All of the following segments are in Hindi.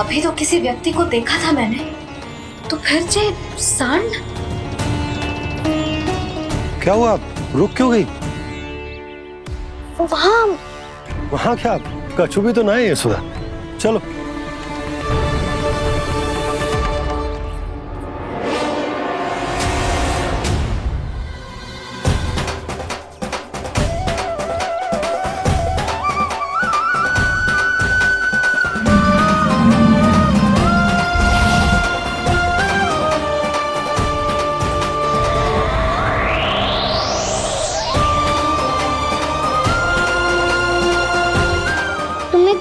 अभी तो किसी व्यक्ति को देखा था मैंने, तो फिर जे सांड। क्या हुआ, रुक क्यों गई? वहाँ क्या, कछु भी तो नहीं है सुधा। चलो।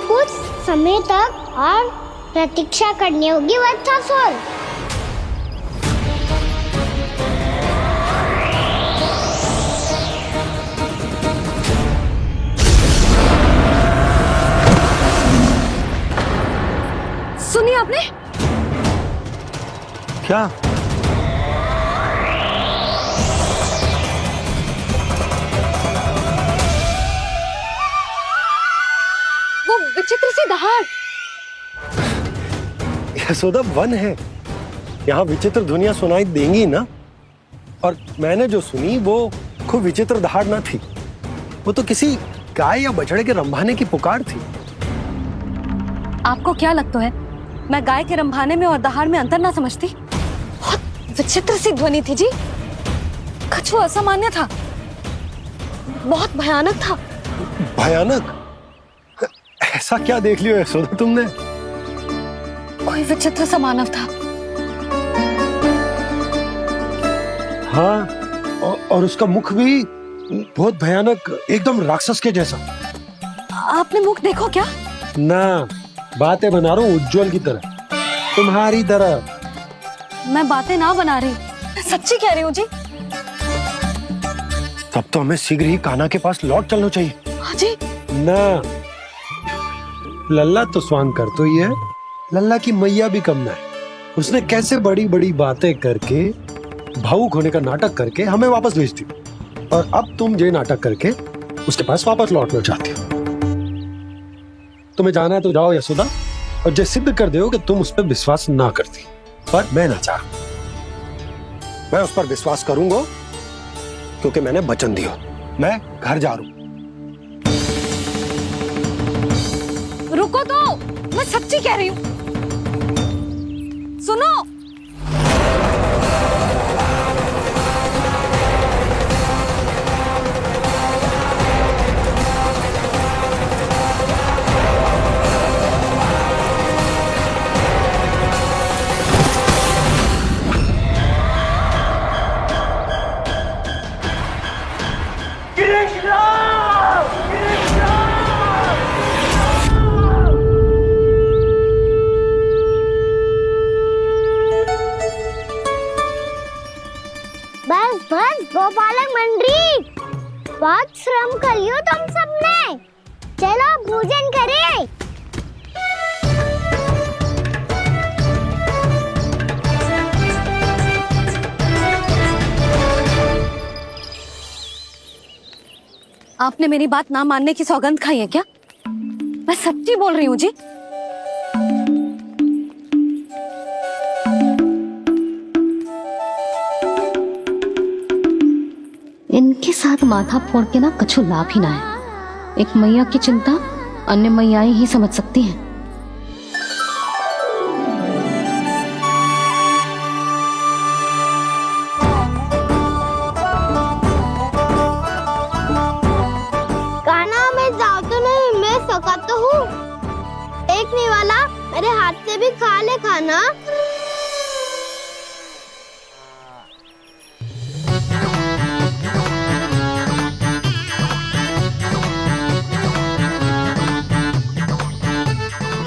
कुछ समय तक और प्रतीक्षा करनी होगी वत्सासुर। सुनिए आपने क्या? विचित्र सी दहाड़। यशोदा, वन है, यहाँ विचित्र ध्वनियां सुनाई देंगी ना। और मैंने जो सुनी वो खूब विचित्र दहाड़ ना थी, वो तो किसी गाय या बछड़े के रंभाने की पुकार थी। आपको क्या लगता है मैं गाय के रंभाने में और दहाड़ में अंतर ना समझती? बहुत विचित्र सी ध्वनि थी जी। कछु असामान्य था, बहुत भयानक था। भयानक? ऐसा क्या देख लियो यशोदा तुमने? कोई विचित्र सा मानव था। हाँ, और उसका मुख भी बहुत भयानक, एकदम राक्षस के जैसा। आपने मुख देखो क्या? ना, बातें बना रहा हूँ उज्जवल की तरह, तुम्हारी तरह। मैं बातें ना बना रही, मैं सच्ची कह रही हूँ जी। तब तो हमें शीघ्र ही कान्हा के पास लौट चलना चाहिए। हाँ जी। ना, लल्ला तो स्वांग कर तो ही है, लल्ला की मैया भी कम ना है। उसने कैसे बड़ी बड़ी बातें करके, भावुक होने का नाटक करके हमें वापस भेज दी, और अब तुम ये नाटक करके उसके पास वापस लौटना चाहती हो। तुम्हें जाना है तो जाओ यशोदा, और ये सिद्ध कर दो कि तुम उस पर विश्वास ना करती। पर मैं ना चाह, मैं उस पर विश्वास करूंगा क्योंकि मैंने वचन दिया। मैं घर जा रहा हूं। रुको तो, मैं सच्ची कह रही हूँ। सुनो। बस बस गोपालक मंडली, बहुत श्रम कर लियो तुम सबने। चलो भोजन करें। आपने मेरी बात ना मानने की सौगंध खाई है क्या? मैं सच्ची बोल रही हूँ जी। इनके साथ माथा फोड़ के ना कछु लाभ ही ना है। एक मैया की चिंता अन्य मैयाएं ही समझ सकती हैं। कान्हा, मैं जाऊँ तो नहीं, मैं सका तो हूँ। एक नहीं वाला मेरे हाथ से भी खा ले खाना।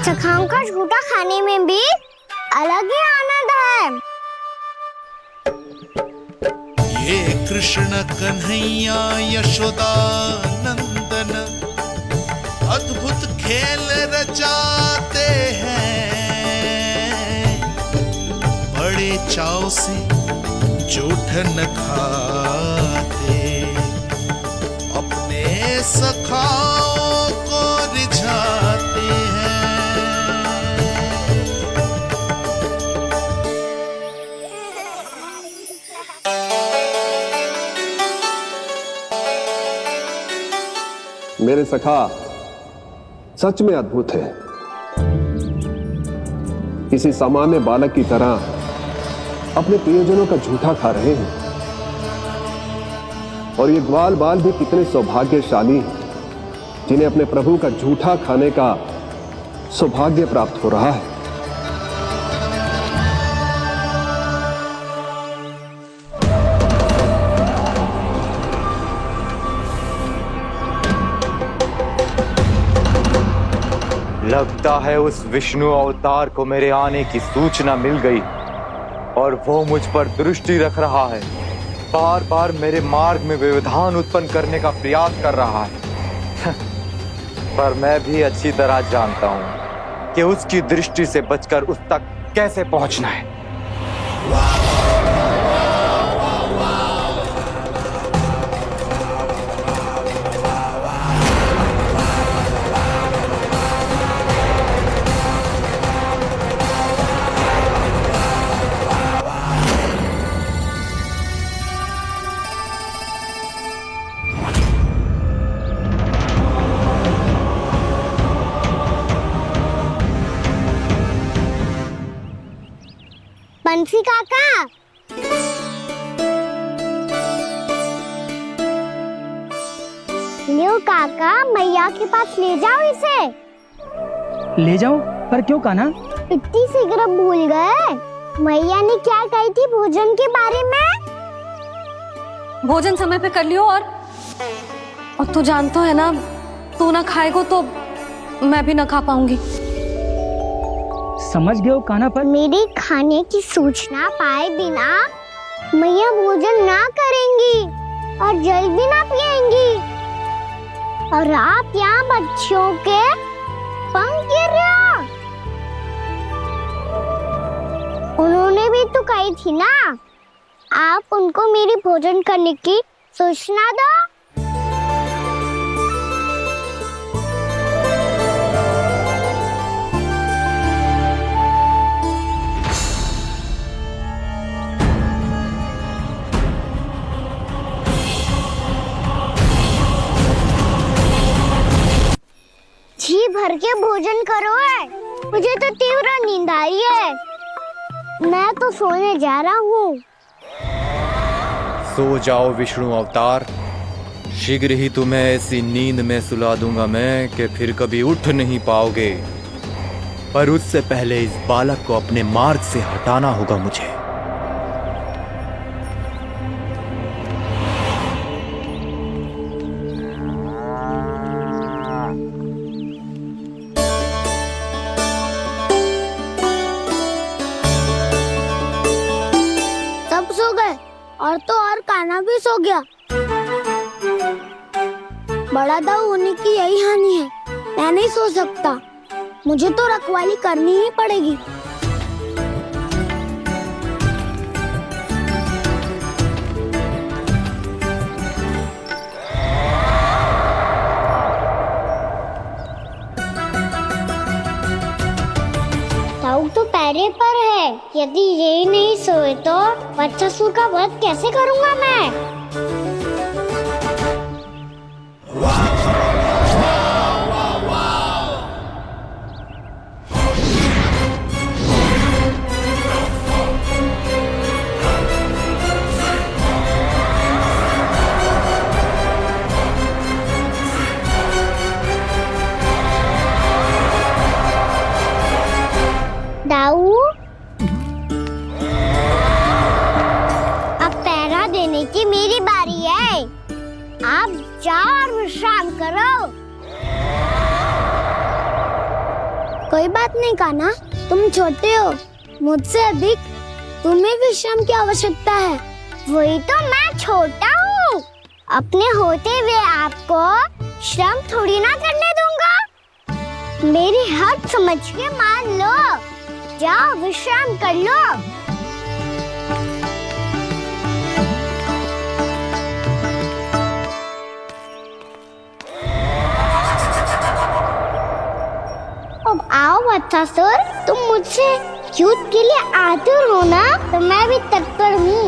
चखाओं का झूठा खाने में भी अलग ही आनंद है। ये कृष्ण कन्हैया यशोदा नंदन अद्भुत खेल रचाते हैं, बड़े चाव से जूठन खाते, अपने सखाओं को रिझाते हैं। मेरे सखा सच में अद्भुत है। किसी सामान्य बालक की तरह अपने प्रियजनों का झूठा खा रहे हैं। और ये ग्वाल बाल भी कितने सौभाग्यशाली हैं जिन्हें अपने प्रभु का झूठा खाने का सौभाग्य प्राप्त हो रहा है। लगता है उस विष्णु अवतार को मेरे आने की सूचना मिल गई और वो मुझ पर दृष्टि रख रहा है। बार बार मेरे मार्ग में व्यवधान उत्पन्न करने का प्रयास कर रहा है। पर मैं भी अच्छी तरह जानता हूं कि उसकी दृष्टि से बचकर उस तक कैसे पहुंचना है। बंसी काका, लियो काका, मैया के पास ले जाओ इसे। ले जाओ? पर क्यों कान्हा? इतनी शीघ्र भूल गए? मैया ने क्या कही थी भोजन के बारे में? भोजन समय पे कर लियो। और तू जानता है ना, तू ना खाएगो तो मैं भी ना खा पाऊंगी। समझ गए हो कान्हा? पर मेरे खाने की सूचना पाए बिना मैया भोजन ना करेंगी और जल भी ना पिएंगी। और आप यहाँ बच्चों के पंख गिर रहे हो। उन्होंने भी तो कही थी ना, आप उनको मेरी भोजन करने की सूचना दो। जी भर के भोजन करो है, मुझे तो तीव्र नींद आई है। मैं तो सोने जा रहा हूँ। सो जाओ विष्णु अवतार, शीघ्र ही तुम्हें ऐसी नींद में सुला दूंगा मैं कि फिर कभी उठ नहीं पाओगे। पर उससे पहले इस बालक को अपने मार्ग से हटाना होगा मुझे। और तो और कान्हा भी सो गया। बड़ा दाऊ होने की यही हानि है। मैं नहीं सो सकता, मुझे तो रखवाली करनी ही पड़ेगी। दाऊ तो पैरे पर है। यदि ये नहीं सोए तो बच्चासुर का वध कैसे करूंगा मैं? दाऊ, अब पहरा देने की मेरी बारी है। आप जाओ और विश्राम करो। कोई बात नहीं कान्हा, तुम छोटे हो, मुझसे अधिक तुम्हें विश्राम की आवश्यकता है। वही तो, मैं छोटा हूँ, अपने होते हुए आपको श्रम थोड़ी ना करने दूंगा। मेरी हद समझ के मान लो। जाओ विश्राम कर लो। अब आओ बच्चासुर, तुम मुझसे युद्ध के लिए आतुर हो ना, तो मैं भी तत्पर हूँ।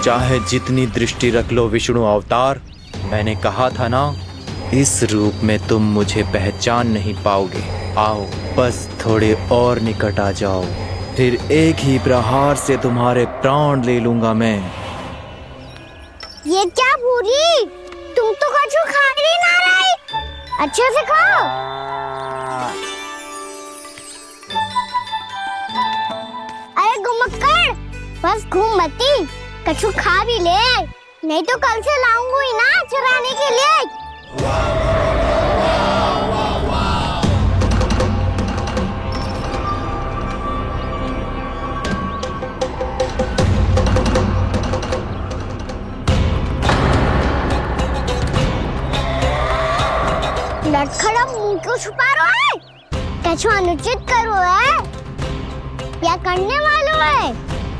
चाहे जितनी दृष्टि रख लो विष्णु अवतार, मैंने कहा था ना, इस रूप में तुम मुझे पहचान नहीं पाओगे। आओ बस थोड़े और निकट आ जाओ, फिर एक ही प्रहार से तुम्हारे प्राण ले लूंगा मैं। ये क्या पूरी, तुम तो कछु खा ही ना रही, अच्छे से खाओ। अरे घुमक्कड़, बस घूम मती, कछु खा भी ले, नहीं तो कल से लाऊंगी ना चुराने के लिए। लड़खड़ा मुंह क्यों छुपा रहा है? कछु अनुचित करो है या करने वालों है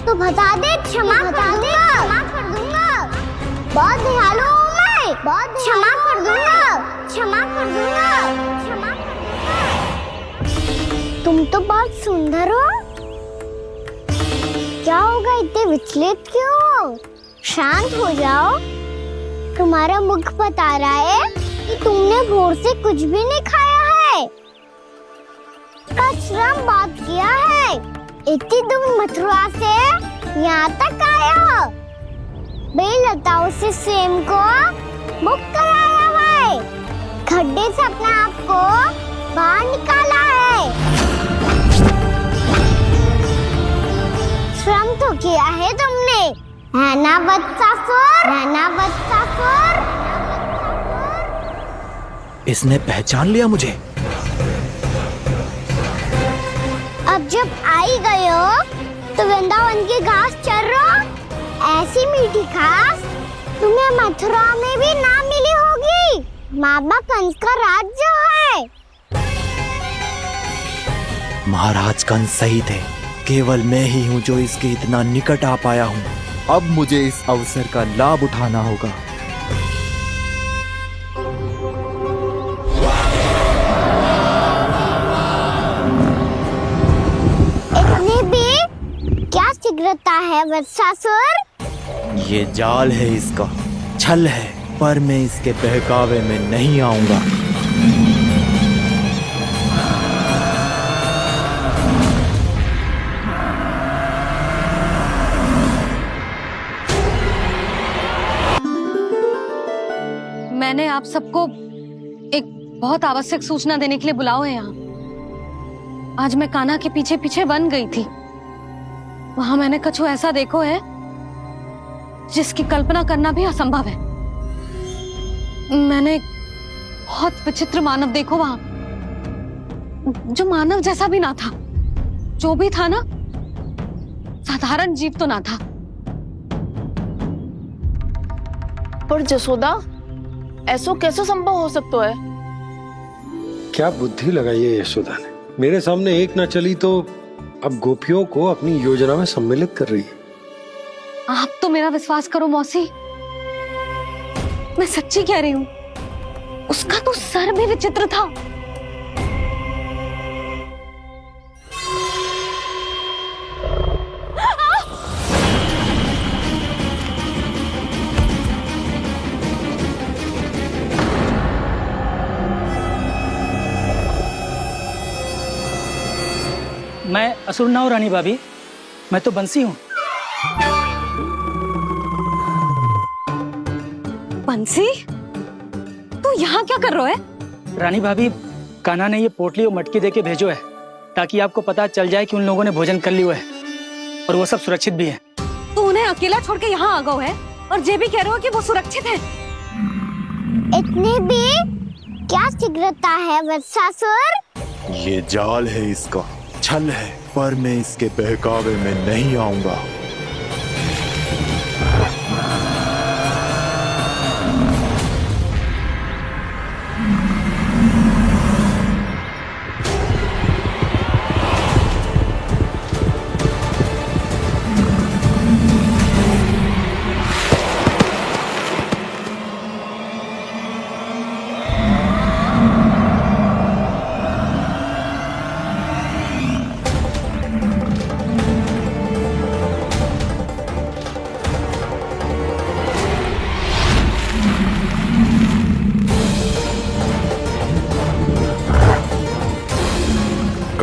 तो बता दे, क्षमा कर दूंगा। बहुत दयालु हूँ मैं, बहुत क्षमा कर दूंगा। तुम तो बहुत सुंदर हो, क्या होगा इतने विचलित क्यों हो? शांत हो जाओ, तुम्हारा मुख बता रहा है कि तुमने भोर से कुछ भी नहीं खाया है, कचरा बात किया है, इतनी दूर मथुरा से यहाँ तक आया हो, बेलताओं से सेम को मुक्त कराया है, खड्डे से अपने आप को बाहर निकाला है, श्रम तो किया है तुमने, है ना बदसासुर? इसने पहचान लिया मुझे। अब जब आई गए हो तो वृंदावन की घास चर रहो, ऐसी मीठी घास तुम्हें मथुरा में भी ना मिली होगी। मामा कंस का राज्य है। महाराज कंस सही थे, केवल मैं ही हूँ जो इसके इतना निकट आ पाया हूँ। अब मुझे इस अवसर का लाभ उठाना होगा। इतनी भी क्या शीघ्रता है वत्सासुर? ये जाल है इसका, छल है, पर मैं इसके बहकावे में नहीं आऊंगा। मैंने आप सबको एक बहुत आवश्यक सूचना देने के लिए बुलाओ है यहाँ। आज मैं कान्हा के पीछे पीछे बन गई थी, वहां मैंने कछु ऐसा देखो है जिसकी कल्पना करना भी असंभव है। मैंने बहुत विचित्र मानव देखो वहां, जो मानव जैसा भी ना था, जो भी था ना साधारण जीव तो ना था। पर जसोदा, ऐसो कैसे संभव हो सकता है? क्या बुद्धि लगाई है यशोदा ने, मेरे सामने एक ना चली तो अब गोपियों को अपनी योजना में सम्मिलित कर रही है। आप तो मेरा विश्वास करो मौसी, मैं सच्ची कह रही हूँ, उसका तो सर भी विचित्र था। मैं असुर ना हूँ रानी भाभी, मैं तो बंसी हूँ। बंसी, तू यहाँ क्या कर रहा है? रानी भाभी, कान्हा ने ये पोटली और मटकी देके भेजो है ताकि आपको पता चल जाए कि उन लोगों ने भोजन कर लिया है और वो सब सुरक्षित भी है। तू उन्हें अकेला छोड़ के यहाँ आ गए है और ये भी कह रहे हो कि वो सुरक्षित है। इतनी भी क्या शीघ्रता है वत्सासुर? ये जाल है इसका, छल है, पर मैं इसके बहकावे में नहीं आऊंगा।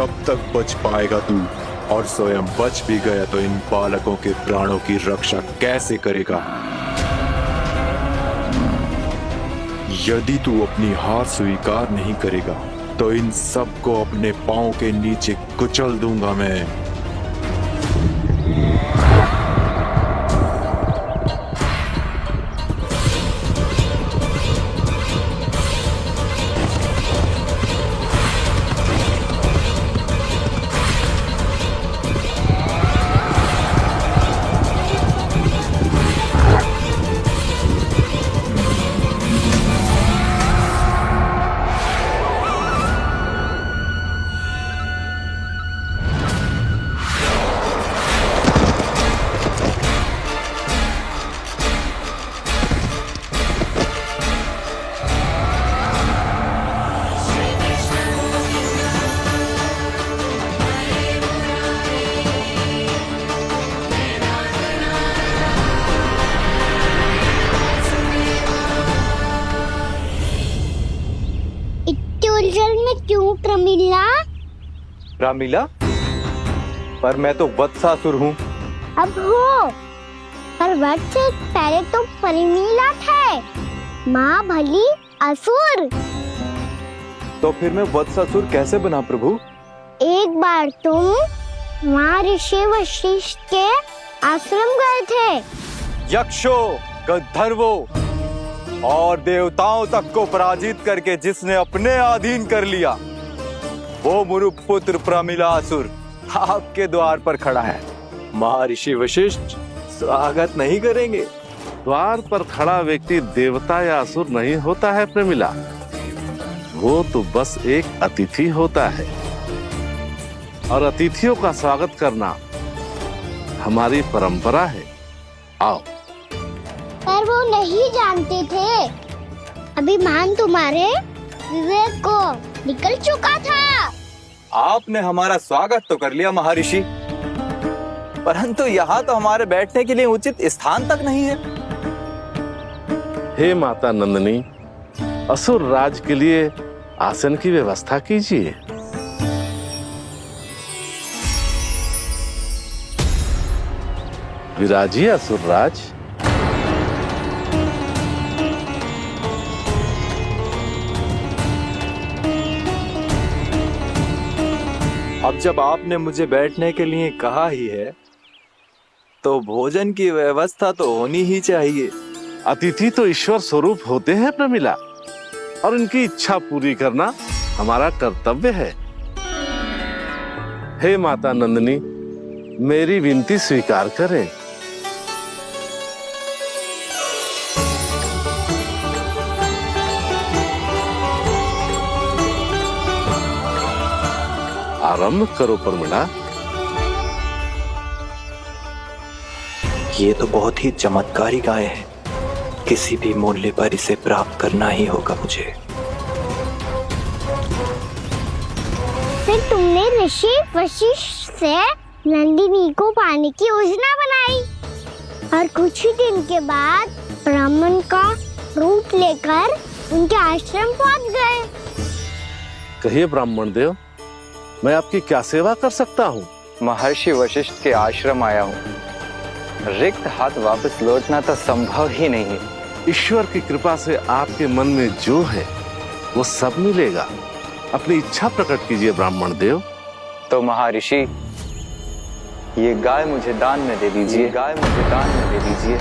कब तक बच पाएगा तू? और स्वयं बच भी गया तो इन बालकों के प्राणों की रक्षा कैसे करेगा? यदि तू अपनी हार स्वीकार नहीं करेगा तो इन सबको अपने पांव के नीचे कुचल दूंगा मैं। उलझन में क्यों प्रमिला? रामीला, पर मैं तो वत्सासुर हूँ। अब हो, पर वत्स से पहले तो प्रमिला थे, माँ भली असुर। तो फिर मैं वत्सासुर कैसे बना प्रभु? एक बार तुम माँ ऋषि वशिष्ठ के आश्रम गए थे। यक्षो, गंधर्वों और देवताओं तक को पराजित करके जिसने अपने अधीन कर लिया, वो मुरुपुत्र प्रमिलासुर आपके द्वार पर खड़ा है। महर्षि वशिष्ठ स्वागत नहीं करेंगे? द्वार पर खड़ा व्यक्ति देवता या असुर नहीं होता है प्रमिला, वो तो बस एक अतिथि होता है, और अतिथियों का स्वागत करना हमारी परंपरा है। आओ। पर वो नहीं जानते थे, अभिमान तुम्हारे विवेक को निकल चुका था। आपने हमारा स्वागत तो कर लिया महर्षि, परंतु यहाँ तो हमारे बैठने के लिए उचित स्थान तक नहीं है। हे माता नंदिनी, असुर राज के लिए आसन की व्यवस्था कीजिए। विराजिए असुर राज। अब जब आपने मुझे बैठने के लिए कहा ही है, तो भोजन की व्यवस्था तो होनी ही चाहिए। अतिथि तो ईश्वर स्वरूप होते हैं प्रमिला, और उनकी इच्छा पूरी करना हमारा कर्तव्य है। हे माता नंदिनी, मेरी विनती स्वीकार करें। आरंभ करो प्रमिला। ये तो बहुत ही चमत्कारी गाय है, किसी भी मूल्य पर इसे प्राप्त करना ही होगा मुझे। फिर तुमने ऋषि वशिष्ठ से नंदिनी को पाने की योजना बनाई, और कुछ ही दिन के बाद ब्राह्मण का रूप लेकर उनके आश्रम पहुंच गए। कहिए ब्राह्मण देव, मैं आपकी क्या सेवा कर सकता हूँ? महर्षि वशिष्ठ के आश्रम आया हूँ, रिक्त हाथ वापस लौटना तो संभव ही नहीं है। ईश्वर की कृपा से आपके मन में जो है वो सब मिलेगा। अपनी इच्छा प्रकट कीजिए ब्राह्मण देव। तो महर्षि, ये गाय मुझे दान में दे दीजिए। गाय मुझे दान में दे दीजिए।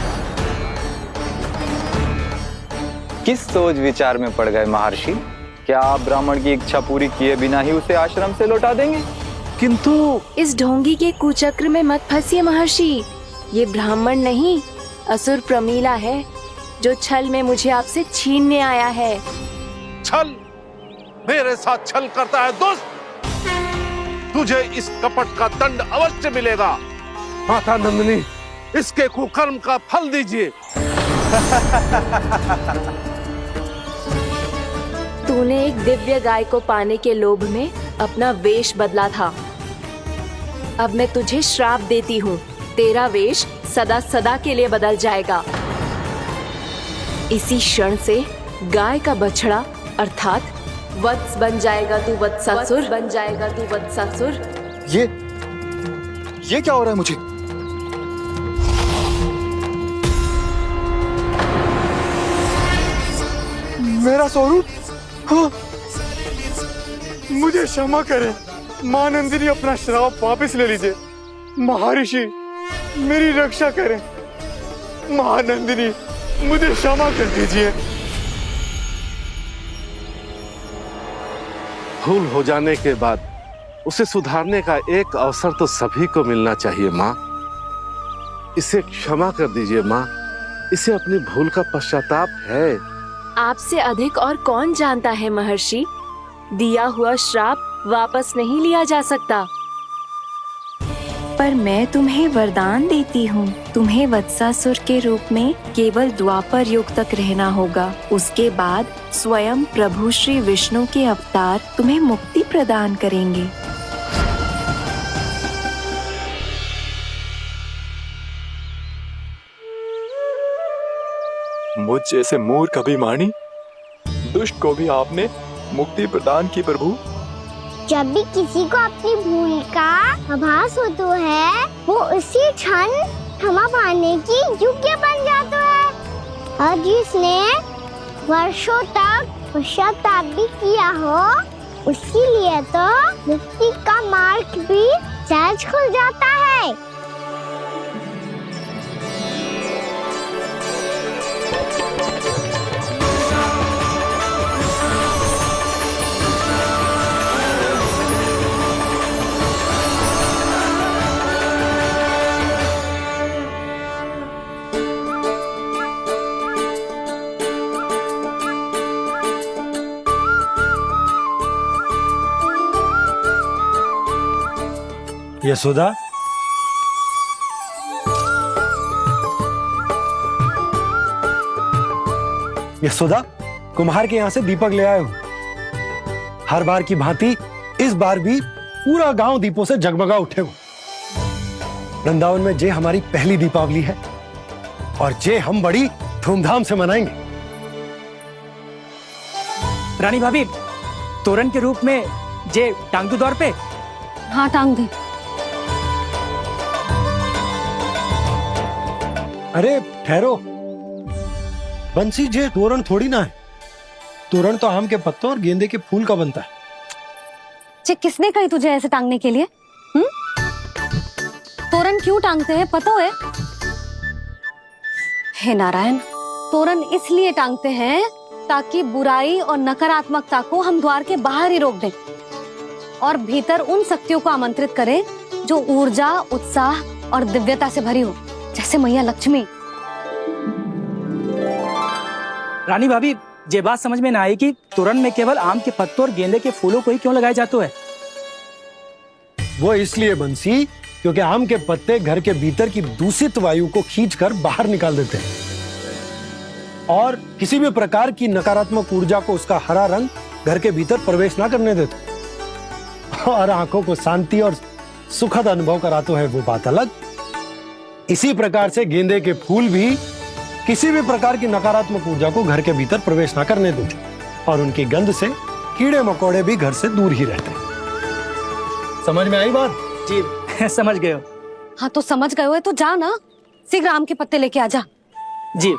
किस सोच विचार में पड़ गए महर्षि? क्या आप ब्राह्मण की इच्छा पूरी किए बिना ही उसे आश्रम से लौटा देंगे? किंतु इस ढोंगी के कुचक्र में मत फंसिए महर्षि। ये ब्राह्मण नहीं, असुर प्रमिला है, जो छल में मुझे आपसे छीनने आया है। छल? मेरे साथ छल करता है दुष्ट? तुझे इस कपट का दंड अवश्य मिलेगा। माता नंदिनी, इसके कुकर्म का फल दीजिए। तूने एक दिव्य गाय को पाने के लोभ में अपना वेश बदला था। अब मैं तुझे श्राप देती हूँ, तेरा वेश सदा सदा के लिए बदल जाएगा। इसी क्षण से गाय का बछड़ा अर्थात वत्स बन जाएगा तू वत्सासुर, बन जाएगा तू वत्सासुर। ये क्या हो रहा है मुझे? मेरा स्वरूप? हाँ। मुझे क्षमा करें मां नंदिनी, अपना श्राप वापस ले लीजिए। महर्षि मेरी रक्षा करें। महानंदिनी मुझे क्षमा कर दीजिए। भूल हो जाने के बाद उसे सुधारने का एक अवसर तो सभी को मिलना चाहिए माँ। इसे क्षमा कर दीजिए माँ, इसे अपनी भूल का पश्चाताप है। आपसे अधिक और कौन जानता है महर्षि, दिया हुआ श्राप वापस नहीं लिया जा सकता। पर मैं तुम्हें वरदान देती हूँ, तुम्हें वत्सासुर के रूप में केवल द्वापर युग तक रहना होगा। उसके बाद स्वयं प्रभु श्री विष्णु के अवतार तुम्हें मुक्ति प्रदान करेंगे। मुझ जैसे मूर्ख अभिमानी दुष्ट को भी आपने मुक्ति प्रदान की प्रभु। जब भी किसी को अपनी भूल का आभास होता है, वो उसी क्षण क्षमा पाने की योग्य बन जाता है। और जिसने वर्षों तक पश्चाताप भी किया हो, उसके लिए तो मुक्ति का मार्ग भी सहज खुल जाता है। यशोदा, यशोदा, कुम्हार के यहाँ से दीपक ले आए हूं। हर बार की भांति इस बार भी पूरा गांव दीपों से जगमगा उठे हो। वृंदावन में जे हमारी पहली दीपावली है और जे हम बड़ी धूमधाम से मनाएंगे। रानी भाभी, तोरण के रूप में जे टांग दो दौर पे। हाँ टांग दे। अरे ठहरो, बंसी जे तोरण थोड़ी ना है। तोरण तो आम के पत्तों और गेंदे के फूल का बनता है। जे किसने कही तुझे ऐसे टांगने के लिए? तोरण क्यों टांगते हैं पता है? हे नारायण, तोरण इसलिए टांगते हैं ताकि बुराई और नकारात्मकता को हम द्वार के बाहर ही रोक दें और भीतर उन शक्तियों को आमंत्रित करें जो ऊर्जा, उत्साह और दिव्यता से भरी हो, जैसे मैया लक्ष्मी। रानी भाभी, ये बात समझ में ना आई कि तोरण में केवल आम के पत्तों और गेंदे के फूलों को ही क्यों लगाया जाता है? वो इसलिए बंसी, क्योंकि आम के पत्ते घर के भीतर की दूषित वायु को खींचकर बाहर निकाल देते हैं और किसी भी प्रकार की नकारात्मक ऊर्जा को उसका हरा रंग घर के भीतर प्रवेश ना करने देते और आंखों को शांति और सुखद अनुभव कराते है, वो बात अलग। इसी प्रकार से गेंदे के फूल भी किसी भी प्रकार की नकारात्मक ऊर्जा को घर के भीतर प्रवेश ना करने देते और उनकी गंध से कीड़े मकोड़े भी घर से दूर ही रहते हैं। समझ में आई बात? जी समझ गए हो। हाँ तो समझ गए हो तो जा ना, शीघ्र आम के पत्ते लेके आजा। जी।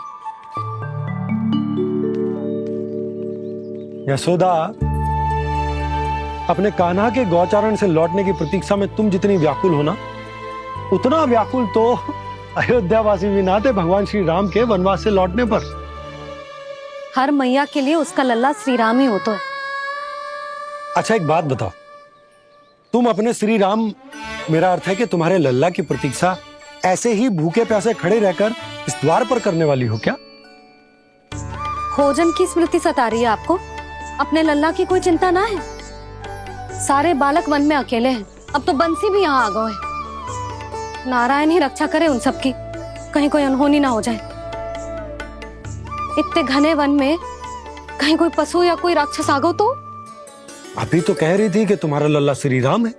यशोदा, अपने कान्हा के गौचारण से लौटने की प्रतीक्षा में तुम जितनी व्याकुल हो ना, उतना व्याकुल तो अयोध्यावासी भी ना थे भगवान श्री राम के वनवास से लौटने पर। हर मैया के लिए उसका लल्ला श्री राम ही होता है। अच्छा एक बात बताओ, तुम अपने श्री राम, मेरा अर्थ है कि तुम्हारे लल्ला की प्रतीक्षा ऐसे ही भूखे प्यासे खड़े रहकर इस द्वार पर करने वाली हो क्या? भोजन की स्मृति सता रही है आपको? अपने लल्ला की कोई चिंता ना है। सारे बालक वन में अकेले हैं, अब तो बंसी भी यहाँ आ गए हैं। नारायण ही रक्षा करे उन सबकी, कहीं कोई अनहोनी ना हो जाए। इतने घने वन में कहीं कोई पशु या कोई राक्षस आ गो तो? अभी तो कह रही थी कि तुम्हारा लल्ला श्री राम है।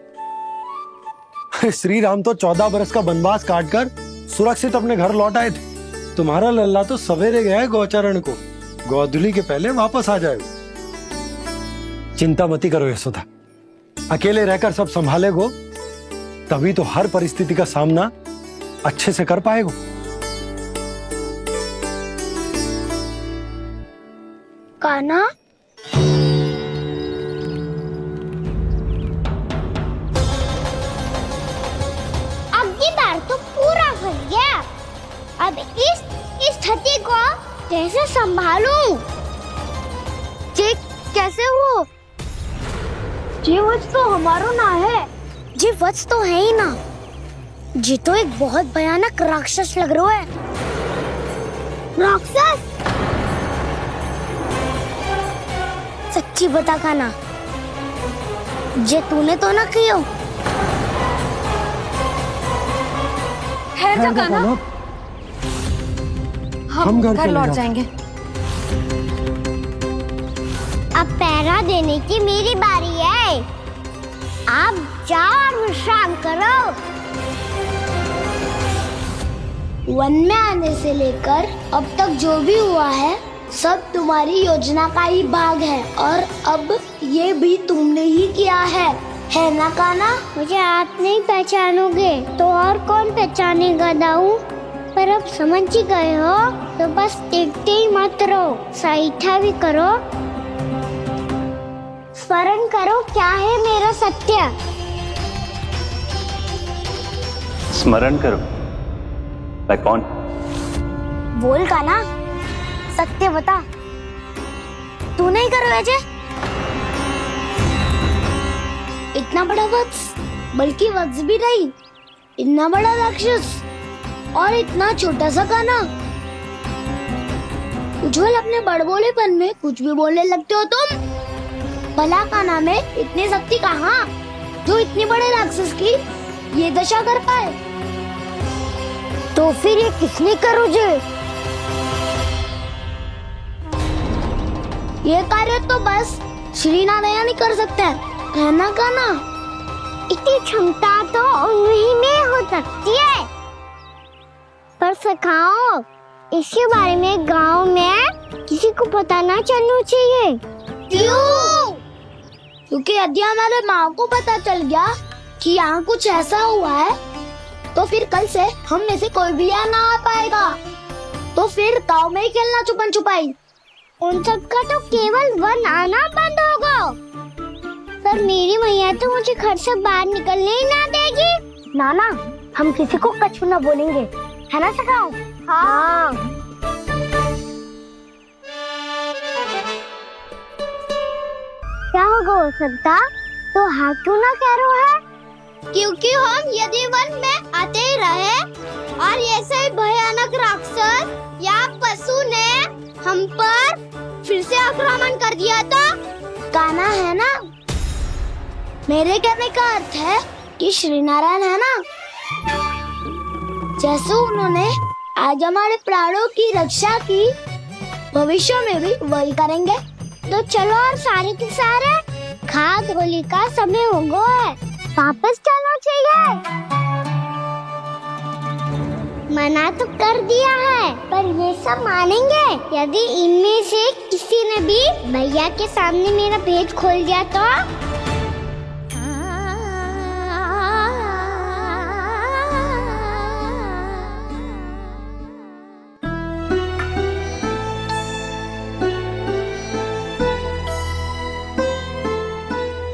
श्री राम तो 14 बरस का वनवास काटकर सुरक्षित अपने घर लौट आए थे। तुम्हारा लल्ला तो सवेरे गया है गौचरण को, गोधूली के पहले वापस आ जाएगा। चिंता मती करो यशोदा, अकेले रहकर सब संभालेगो तभी तो हर परिस्थिति का सामना अच्छे से कर पाएगो। कान्हा, अब की बार तो पूरा फंस गया। अब इस स्थिति को कैसे संभालूं? जी कैसे हो? जी वत्स तो हमारो ना है। जी वत्स तो है ही ना। जी तो एक बहुत भयानक राक्षस लग रहा है। राक्षस? सच्ची बता कान्हा, जे तूने तो ना कियो? ठहर जा कान्हा, हम घर लौट जाएंगे। अब पहरा देने की मेरी बारी है। आप जाओ और विश्राम करो। वन में आने से लेकर अब तक जो भी हुआ है सब तुम्हारी योजना का ही भाग है, और अब ये भी तुमने ही किया है ना कान्हा? मुझे आप नहीं पहचानोगे तो और कौन पहचानेगा दाऊ? पर अब समझ ही गए हो तो बस देखते ही मत रहो, सहीठा भी करो। स्मरण करो क्या है मेरा सत्य। स्मरण करो। मैं कौन? बोल कान्हा, सत्य बता। तू नहीं करो अजय? इतना बड़ा वत्स, बल्कि वत्स भी नहीं, इतना बड़ा राक्षस और इतना छोटा सा कान्हा। उज्जवल अपने बड़बोलेपन में कुछ भी बोलने लगते हो तुम। भला कान्हा में इतनी शक्ति कहाँ जो इतनी बड़े राक्षस की ये दशा कर पाए? तो फिर ये किसने करो जे? ये कार्य तो बस श्री नारायण ही कर सकते हैं, है ना कान्हा? इतनी क्षमता तो उन्हीं में हो सकती है, पर सिखाओ इसके बारे में गांव में किसी को पता ना चलना चाहिए। क्यों? क्योंकि यदि हमारे माँ को पता चल गया कि यहाँ कुछ ऐसा हुआ है तो फिर कल से हम में से कोई भी यहाँ ना आ पाएगा। तो फिर गाँव में ही खेलना छुपन छुपाई। उन सबका तो केवल वन आना बंद होगा। पर मेरी मैया तो मुझे घर से बाहर निकलने ही ना देगी। नाना, हम किसी को कछु ना बोलेंगे, है ना सखाओ? हाँ। क्या होगा हो सकता? तो हाँ क्यों ना कह रहा है? क्योंकि हम यदि वन में आते ही रहे और ऐसे भयानक राक्षस या पशु ने हम पर फिर से आक्रमण कर दिया तो कान्हा, है ना? मेरे कहने का अर्थ है कि श्री नारायण है ना, जैसे उन्होंने आज हमारे प्राणों की रक्षा की, भविष्य में भी वही करेंगे। तो चलो और सारे के सारे खाद होली का समय हो गया है, वापस चलो चाहिए। मना तो कर दिया है, पर ये सब मानेंगे यदि इनमें से किसी ने भी भैया के सामने मेरा भेद खोल दिया तो?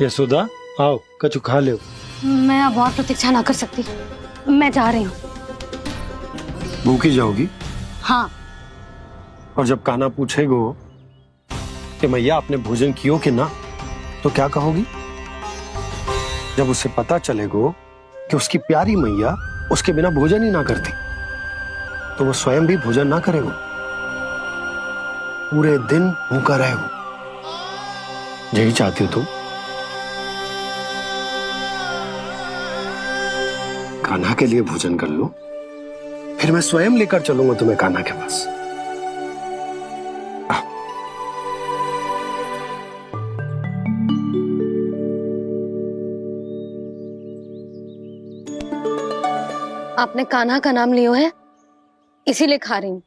यशोदा, आओ कछु खा ले। मैं अब और प्रतीक्षा ना कर सकती, मैं जा रही हूँ। भूखी जाओगी? हाँ। और जब कान्हा पूछेगो कि मैया आपने भोजन कियो कि ना, तो क्या कहोगी? जब उसे पता चलेगो कि उसकी प्यारी मैया उसके बिना भोजन ही ना करती, तो वो स्वयं भी भोजन ना करेगो, पूरे दिन भूखा रहेगो। यही चाहती हो तुम? कान्हा के लिए भोजन कर लो, फिर मैं स्वयं लेकर चलूंगा तुम्हें कान्हा के पास। आपने कान्हा का नाम लियो है, इसीलिए खा रही हूँ।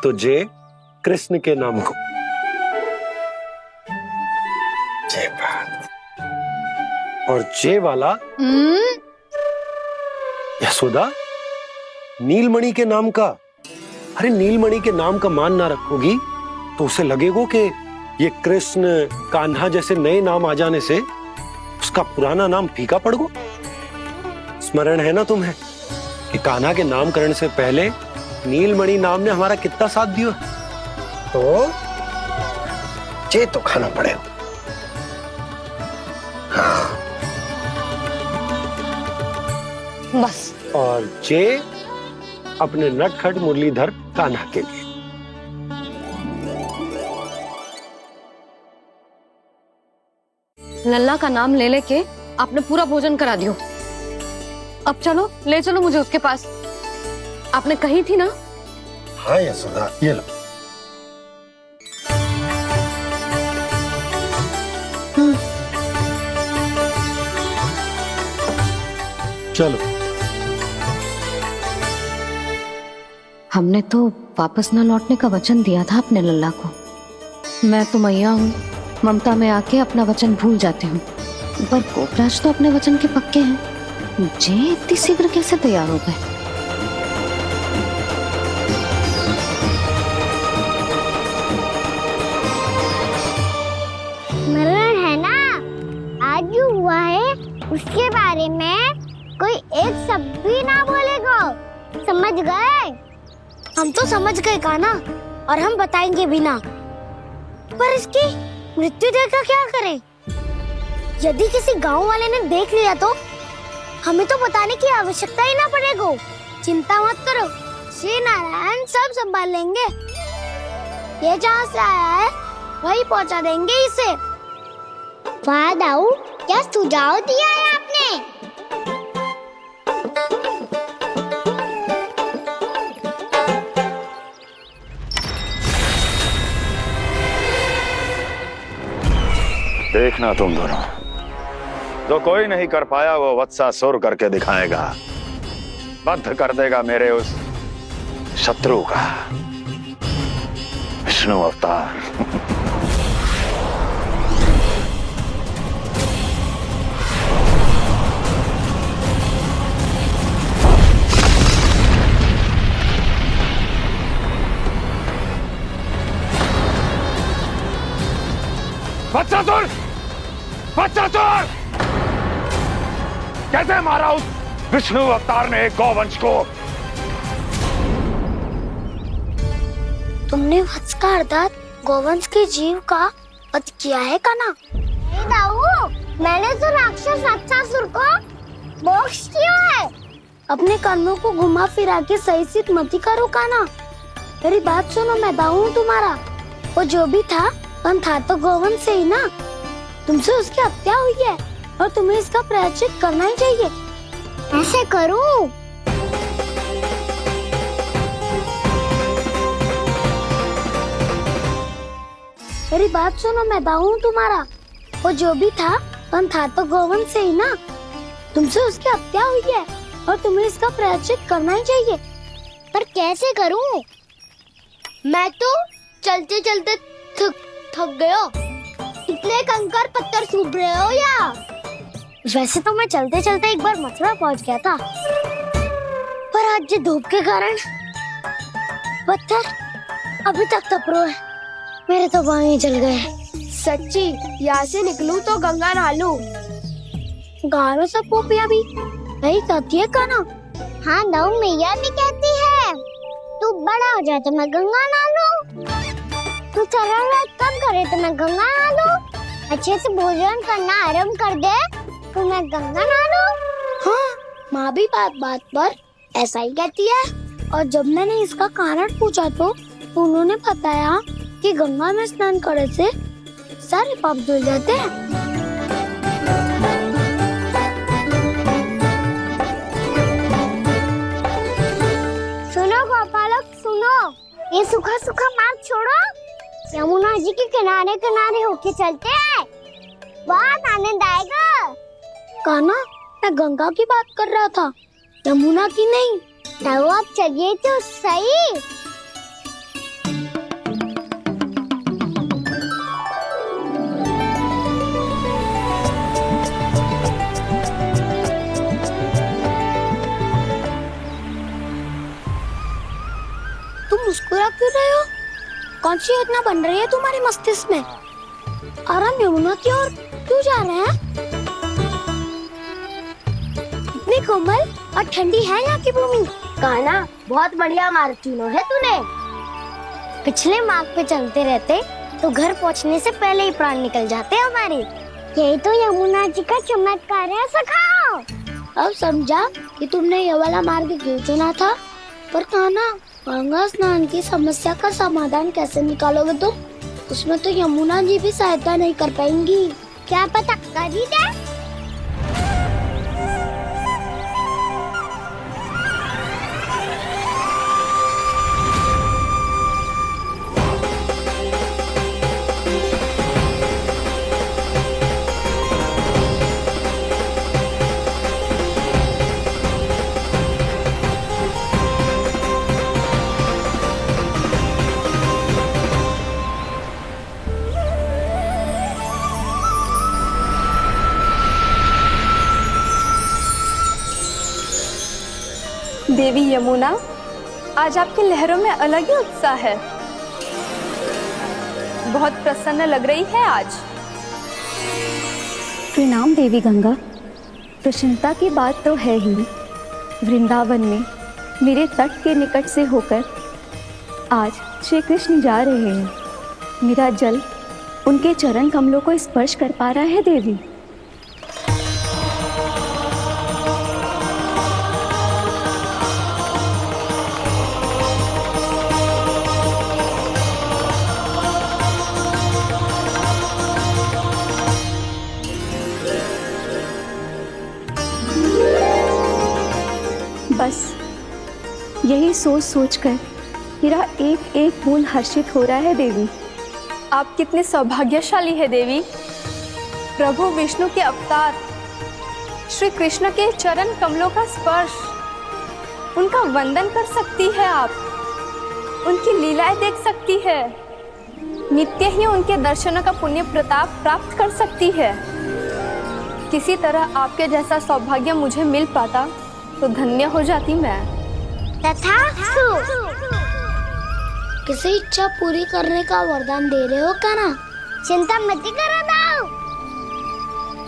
तो जे कृष्ण के नाम को। जय बात। और जे वाला यशोदा नीलमणि के नाम का। अरे नीलमणि के नाम का मान ना रखोगी तो उसे लगेगा कि ये कृष्ण कान्हा जैसे नए नाम आ जाने से उसका पुराना नाम फीका पड़ गो। स्मरण है ना तुम्हें कि कान्हा के नामकरण से पहले नीलमणि नाम ने हमारा कितना साथ दिया। तो जे तो खाना पड़ेगा। हाँ। बस। और जे अपने नटखट मुरलीधर कान्हा के लिए। लल्ला का नाम ले लेके आपने पूरा भोजन करा दियो। अब चलो, ले चलो मुझे उसके पास। आपने कही थी ना। हाँ यशोदा, ये लो। चलो। हमने तो वापस न लौटने का वचन दिया था अपने लल्ला को। मैं तो मैया हूँ, ममता में आके अपना वचन भूल जाती हूँ, पर गोपराज तो अपने वचन के पक्के हैं। जे इतनी शीघ्र कैसे तैयार हो गए? मरण है ना, आज जो हुआ है उसके बारे में कोई एक शब्द भी ना बोलेगा। समझ गए? हम तो समझ गए कान्हा, और हम बताएंगे भी ना। पर इसकी मृत्यु देखकर क्या करें? यदि किसी गांव वाले ने देख लिया तो हमें तो बताने की आवश्यकता ही ना पड़ेगा। चिंता मत करो, श्री नारायण सब संभाल लेंगे। ये जहाँ से आया है वही पहुँचा देंगे इसे। वाह दाऊ, क्या सुझाव दिया है आपने। देखना तुम दोनों, जो कोई नहीं कर पाया वो वत्सासुर करके दिखाएगा। बद्ध कर देगा मेरे उस शत्रु का विष्णु अवतार। वत्सासुर! वत्सासुर! कैसे मारा उस विष्णु अवतार ने एक गौवंश को? तुमने वत्स का अर्थात गौवंश के जीव का वध किया है कान्हा। नहीं दाऊ, मैंने तो राक्षस वत्सासुर को मोक्ष किया है। अपने कर्मों को घुमा फिरा के सही सिद्ध मत करो कान्हा। मेरी बात सुनो, मैं दाऊ हूँ तुम्हारा। वो जो भी था पर था तो गौवंश से ही ना। तुमसे उसकी हत्या हुई है और तुम्हें इसका प्रायश्चित करना ही चाहिए। ऐसे करूं? मेरी बात सुनो, मैं दाऊ हूँ तुम्हारा। वो जो भी था पर था तो गौवंश से ही ना। तुमसे उसकी हत्या हुई है और तुम्हें इसका प्रायश्चित करना ही चाहिए। पर कैसे करूं? मैं तो चलते चलते थक गया। इतने कंकर पत्थर सूख रहे हो या? वैसे तो मैं चलते चलते एक बार मथुरा पहुंच गया था, पर आज ये धूप के कारण पत्थर अभी तक तप रहे हैं। मेरे तो बाएं जल गए। सच्ची, यहाँ से निकलूं तो गंगा नहा लूं। गारो सब पोपिया भी यही कहती है कान्हा। हाँ दाऊ, मैया भी कहती है तू बड़ा हो जाए तो मैं गंगा नहा लूं, तू शरारत कम करे तो मैं गंगा नहा लूं, अच्छे से भोजन करना आरंभ कर दे तो मैं गंगा नहा लूं। हाँ, माँ भी बात बात पर ऐसा ही कहती है। और जब मैंने इसका कारण पूछा तो उन्होंने बताया कि गंगा में स्नान करने से सारे पाप धुल जाते हैं। सुनो गोपालक, सुनो, ये सूखा सूखा मार्ग छोड़ो, यमुना जी के किनारे किनारे होके चलते हैं, बहुत आनंद आएगा। कान्हा, मैं गंगा की बात कर रहा था, यमुना की नहीं। तो आप चलिए तो सही। तुम मुस्कुरा क्यों रहे हो? कौन सी योजना बन रही है तुम्हारे मस्तिष्क में? और हम यमुना की ओर क्यों जा रहे हैं? इतनी कोमल और ठंडी है यहाँ की भूमि। कान्हा, बहुत बढ़िया मार्ग चुना है तूने। पिछले मार्ग पे चलते रहते तो घर पहुँचने से पहले ही प्राण निकल जाते हमारे। यही तो यमुना जी का चमत्कार है सखा। अब समझा कि तुमने ये वाला मार्ग क्यों चुना था। पर कान्हा, गंगा स्नान की समस्या का समाधान कैसे निकालोगे तुम? उसमें तो यमुना जी भी सहायता नहीं कर पाएंगी। क्या पता कर ही दे। देवी यमुना, आज आपकी लहरों में अलग ही उत्साह है। बहुत प्रसन्न लग रही है आज। प्रणाम देवी गंगा। प्रसन्नता की बात तो है ही। वृंदावन में मेरे तट के निकट से होकर आज श्री कृष्ण जा रहे हैं। मेरा जल उनके चरण कमलों को स्पर्श कर पा रहा है देवी। बस यही सोच सोचकर मेरा एक एक बूंद हर्षित हो रहा है देवी। आप कितने सौभाग्यशाली है देवी। प्रभु विष्णु के अवतार श्री कृष्ण के चरण कमलों का स्पर्श, उनका वंदन कर सकती है आप, उनकी लीलाएं देख सकती है, नित्य ही उनके दर्शनों का पुण्य प्रताप प्राप्त कर सकती है। किसी तरह आपके जैसा सौभाग्य मुझे मिल पाता तो धन्य हो जाती मैं। तथास्तु। किसी इच्छा पूरी करने का वरदान दे रहे हो कान्हा? चिंता मत करो दाऊ।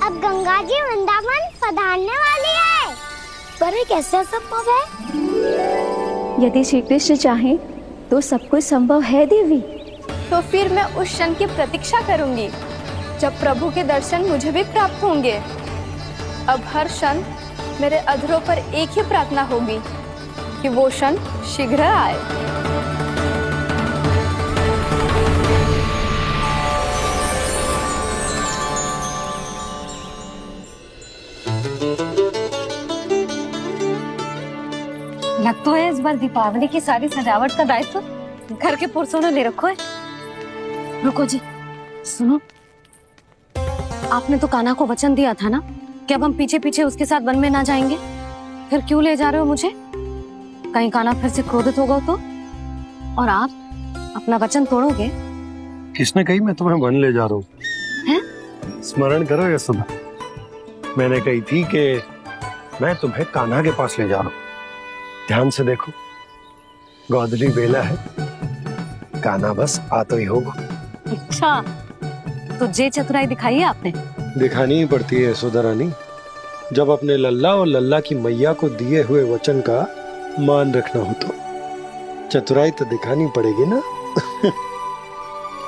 अब गंगा जी वृंदावन पधारने वाली है। पर ये कैसे संभव है? यदि श्री कृष्ण चाहे तो सब कुछ संभव है देवी। तो फिर मैं उस क्षण की प्रतीक्षा करूंगी जब प्रभु के दर्शन मुझे भी प्राप्त होंगे। अब हर क्षण मेरे अधरों पर एक ही प्रार्थना होगी कि वो क्षण शीघ्र आए। लग तो है इस बार दीपावली की सारी सजावट का दायित्व घर के पुरुषों ने ले रखो है। रुको जी, सुनो, आपने तो कान्हा को वचन दिया था ना कि अब हम पीछे पीछे उसके साथ वन में ना जाएंगे। फिर क्यों ले जा रहे हो मुझे? कहीं कान्हा फिर से क्रोधित होगा तो? और आप अपना वचन तोड़ोगे? किसने कही मैं तुम्हें वन ले जा रहा हूँ? स्मरण करो यशोदा, मैंने कही थी कि मैं तुम्हें कान्हा के पास ले जा रहा हूँ। ध्यान से देखो, गोधली बेला है, कान्हा बस आ तो ही होगा। अच्छा, तो जे चतुराई दिखाई है आपने? दिखानी ही पड़ती है यशोदा रानी, जब अपने लल्ला और लल्ला की मैया को दिए हुए वचन का मान रखना हो तो चतुराई तो दिखानी पड़ेगी ना।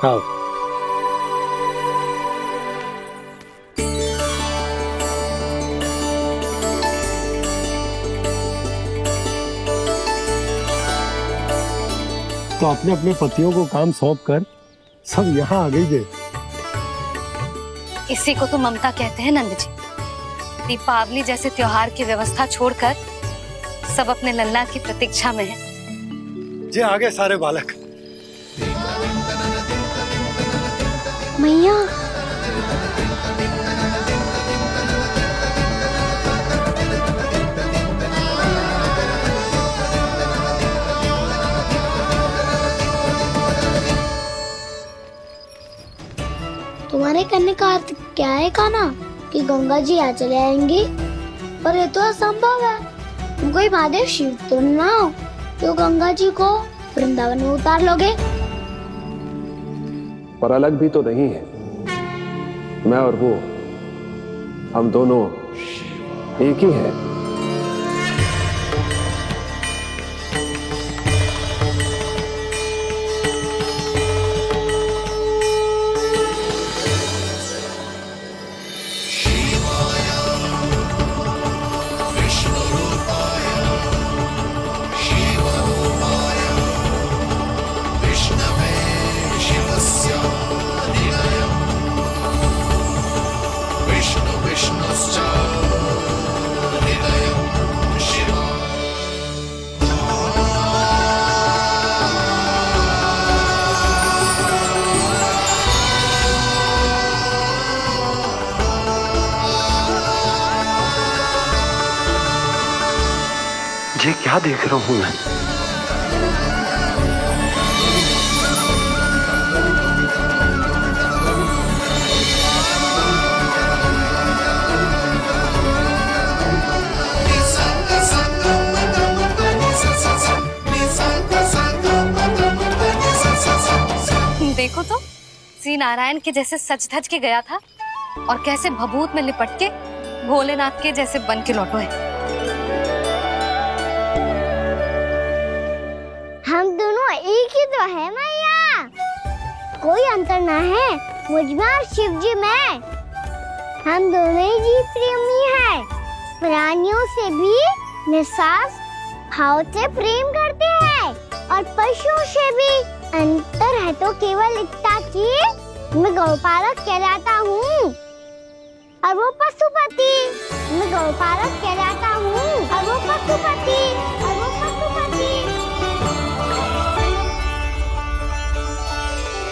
आओ। तो अपने अपने पतियों को काम सौंप कर सब यहाँ आ गई थे। इसी को तो ममता कहते हैं नंद जी। दीपावली जैसे त्योहार की व्यवस्था छोड़कर सब अपने लल्ला की प्रतीक्षा में हैं। जे आगे सारे बालक। मैया, तुम्हारे कहने का अर्थ क्या है कान्हा? कि गंगा जी यहाँ चले आएंगी? पर ये तो असंभव है। तुम कोई महादेव शिव तो ना हो जो गंगा जी को वृंदावन में उतार लोगे? पर अलग भी तो नहीं है। मैं और वो, हम दोनों एक ही हैं। ये क्या देख रहा हूं मैं? देखो तो श्री नारायण के जैसे सज धज के गया था और कैसे भभूत में लिपट के भोलेनाथ के जैसे बन के लौटो है। हम दोनों एक ही तो है मैया, कोई अंतर ना है मुझ में और शिव जी में। हम दोनों ही जीव प्रेमी हैं, प्राणियों से भी निस्वार्थ भाव से प्रेम करते हैं और पशुओं से भी। अंतर है तो केवल इतना कि मैं गौपालक कहलाता हूँ और वो पशुपति। मैं गौपालक कहलाता हूँ और वो पशुपति।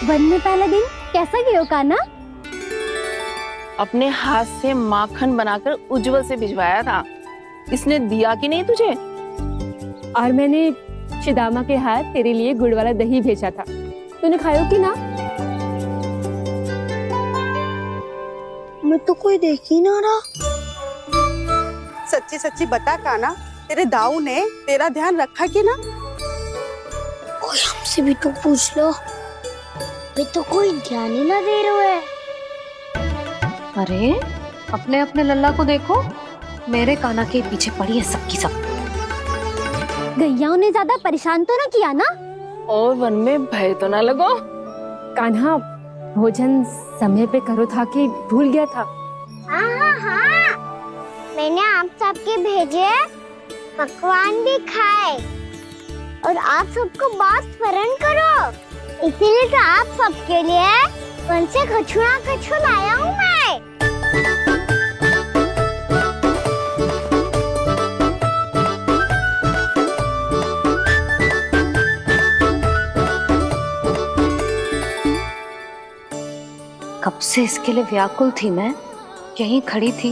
वन में पहला दिन कैसा गया कान्हा? अपने हाथ से माखन बनाकर उज्जवल से भिजवाया था। इसने दिया कि नहीं तुझे? और मैंने शिदामा के हाथ तेरे लिए गुड़ वाला दही भेजा था, तूने खाया कि ना? मैं तो कोई देख ही ना रहा। सच्ची सच्ची बता कान्हा, तेरे दाऊ ने तेरा ध्यान रखा कि ना? कोई हमसे भी तो पूछ लो, वे तो कोई ध्यान ही ना दे रहे हैं। अरे अपने अपने लल्ला को देखो, मेरे कान्हा के पीछे पड़ी है सबकी सब। गैयाओं ने ज्यादा परेशान तो ना किया ना? और वन में भय तो ना लगो? कान्हा भोजन समय पे करो था कि भूल गया था? हाँ, मैंने आप सबके भेजे पकवान भी खाए और आप सबको बात स्मरण करो, इसीलिए तो आप सबके लिए वन से कछु ना कछु लाया हूँ मैं। कब से इसके लिए व्याकुल थी मैं, यहीं खड़ी थी,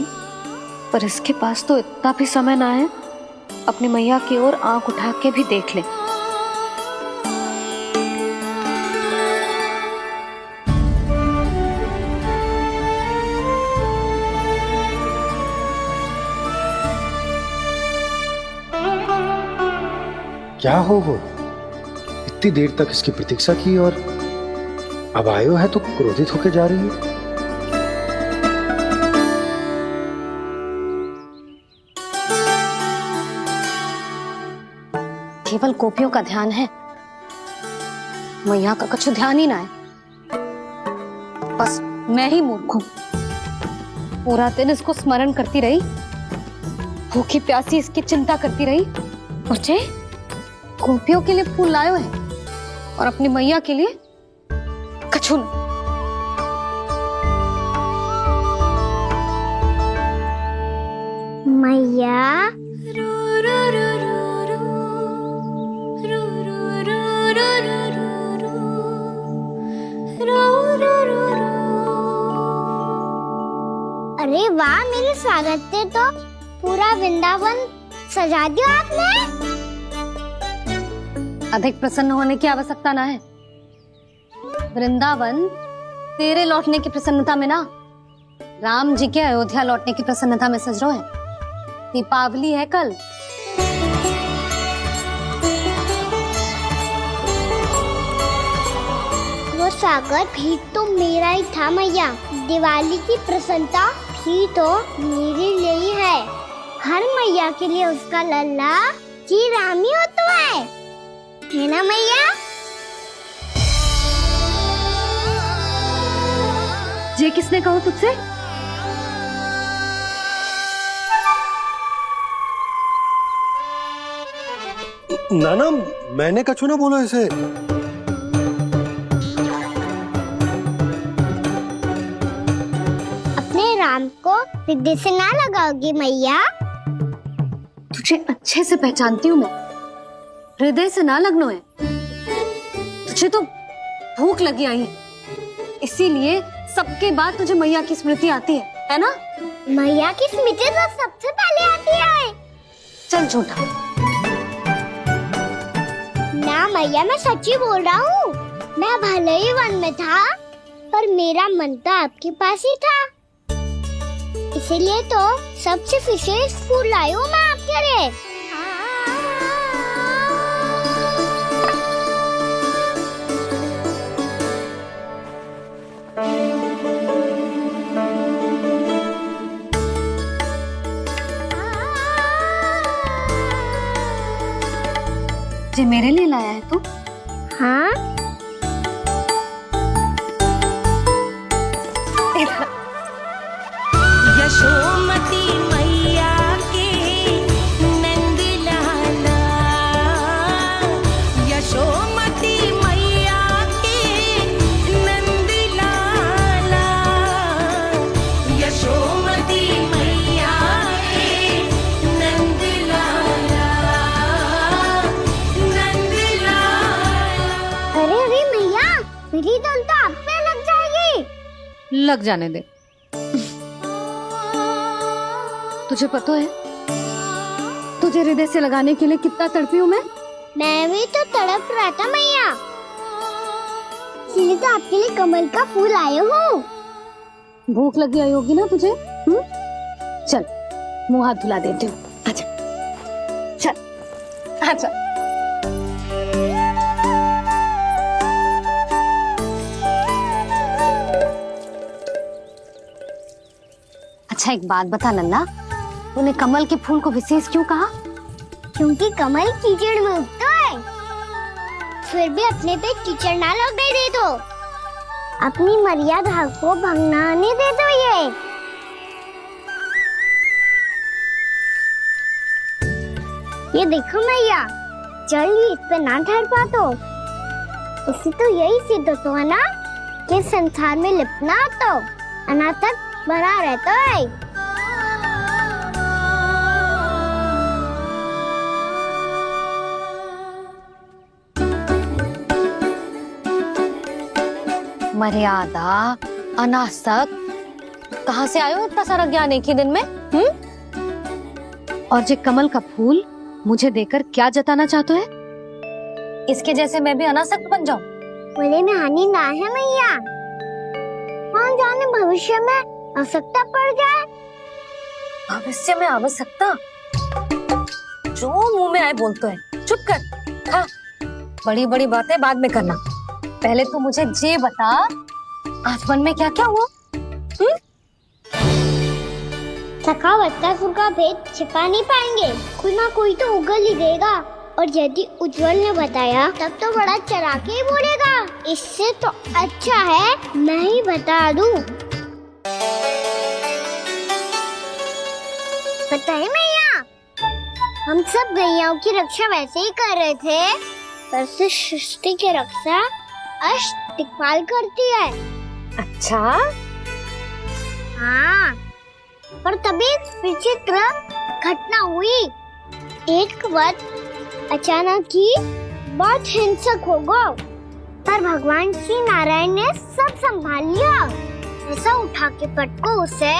पर इसके पास तो इतना भी समय ना है अपनी मैया की ओर आंख उठा के भी देख ले। क्या हो वो? इतनी देर तक इसकी प्रतीक्षा की और अब आयो है तो क्रोधित होकर जा रही है। केवल गोपियों का ध्यान है, मैया का कछु ध्यान ही ना है। बस मैं ही मूर्ख हूं, पूरा दिन इसको स्मरण करती रही, भूखी प्यासी इसकी चिंता करती रही। बच्चे गोपियों के लिए फूल लायो है और अपनी मैया के लिए कछु न। मैया अरे वाह, मेरे स्वागत से तो पूरा वृंदावन सजा दिया आपने। अधिक प्रसन्न होने की आवश्यकता ना है। वृंदावन तेरे लौटने की प्रसन्नता में ना, राम जी के अयोध्या लौटने की प्रसन्नता में सज रहे हैं। दीपावली है कल। स्वागत भी तो मेरा ही था मैया। दिवाली की प्रसन्नता भी तो मेरे लिए ही है। हर मैया के लिए उसका लल्ला की रामी होता है ना मैया? ये किसने कहा तुझसे? नाना, मैंने कछु ना बोलो इसे। अपने राम को हृदय से ना लगाओगी मैया? तुझे अच्छे से पहचानती हूँ मैं, हृदय से ना लगनो है। तुझे तो भूख लगी आई है, इसीलिए सबके बाद तुझे मैया की स्मृति आती है ना? मैया की स्मृति तो सबसे पहले आती है। चल झूठा। ना मैया, मैं सच्ची बोल रहा हूँ। मैं भले ही वन में था, पर मेरा मन तो आपके पास ही था। इसीलिए तो सबसे विशेष फूल लाई हूँ मैं आपके लिए। ये मेरे लिए लाया है तू? हाँ। यशोमती मैया के नंद लाला, यशोमती मैया के नंद लाला, यशोमती मैया के नंद लाला, नंद लाला। अरे अरे मैया, मेरी धुन तो आप पे लग जाएगी। लग जाने दे। तुझे पता है तुझे हृदय से लगाने के लिए कितना तड़पी हूँ मैं? मैं भी तो तड़प रहा था मैया, इसलिए तो आपके लिए कमल का फूल आया हूँ। भूख लगी आई होगी ना तुझे? चल मुंह हाथ धुला देती हूँ। आजा, चल आजा। अच्छा एक बात बता लल्ला, तूने कमल के फूल को विशेष क्यों कहा? क्योंकि कमल कीचड़ में उगता है, फिर भी अपने पे कीचड़ ना लगने दे दो। अपनी मर्यादा को भंग ना आने दे दो। ये देखो मैया, जल ही इस पे ना ठहर पा तो इससे तो यही सिद्ध होता है ना कि संसार में लिपना तो अनाथ तक बना रहता है। मर्यादा, अनासक, कहाँ से आयो इतना सारा ज्ञान एक ही दिन में? और ये कमल का फूल मुझे देकर क्या जताना चाहते है? इसके जैसे मैं भी अनासक्त बन जाऊं? बोले में हानि ना है मैया, कौन जाने भविष्य में आवश्यकता पड़ जाए। भविष्य में आवश्यकता? जो मुंह में आए बोलते हैं, चुप कर। हाँ, बड़ी बड़ी बातें बाद में करना, पहले तू मुझे ये बता आज वन में क्या क्या हुआ? सखा बत्तासुर का भेद छिपा नहीं पाएंगे, कोई ना कोई तो उगल ही देगा। और यदि उज्जवल ने बताया तब तो बड़ा चला के ही बोलेगा। इससे तो अच्छा है मैं ही बता दूं। पता है मैया, हम सब गैयाओं की रक्षा वैसे ही कर रहे थे, पर से सृष्टि की रक्षा अष्ट दिक्पाल करती है। अच्छा? हाँ, पर तभी विचित्र घटना हुई। एक वक्त अचानक ही बहुत हिंसक हो गया, पर भगवान श्री नारायण ने सब संभाल लिया। ऐसा उठा के पटको उसे,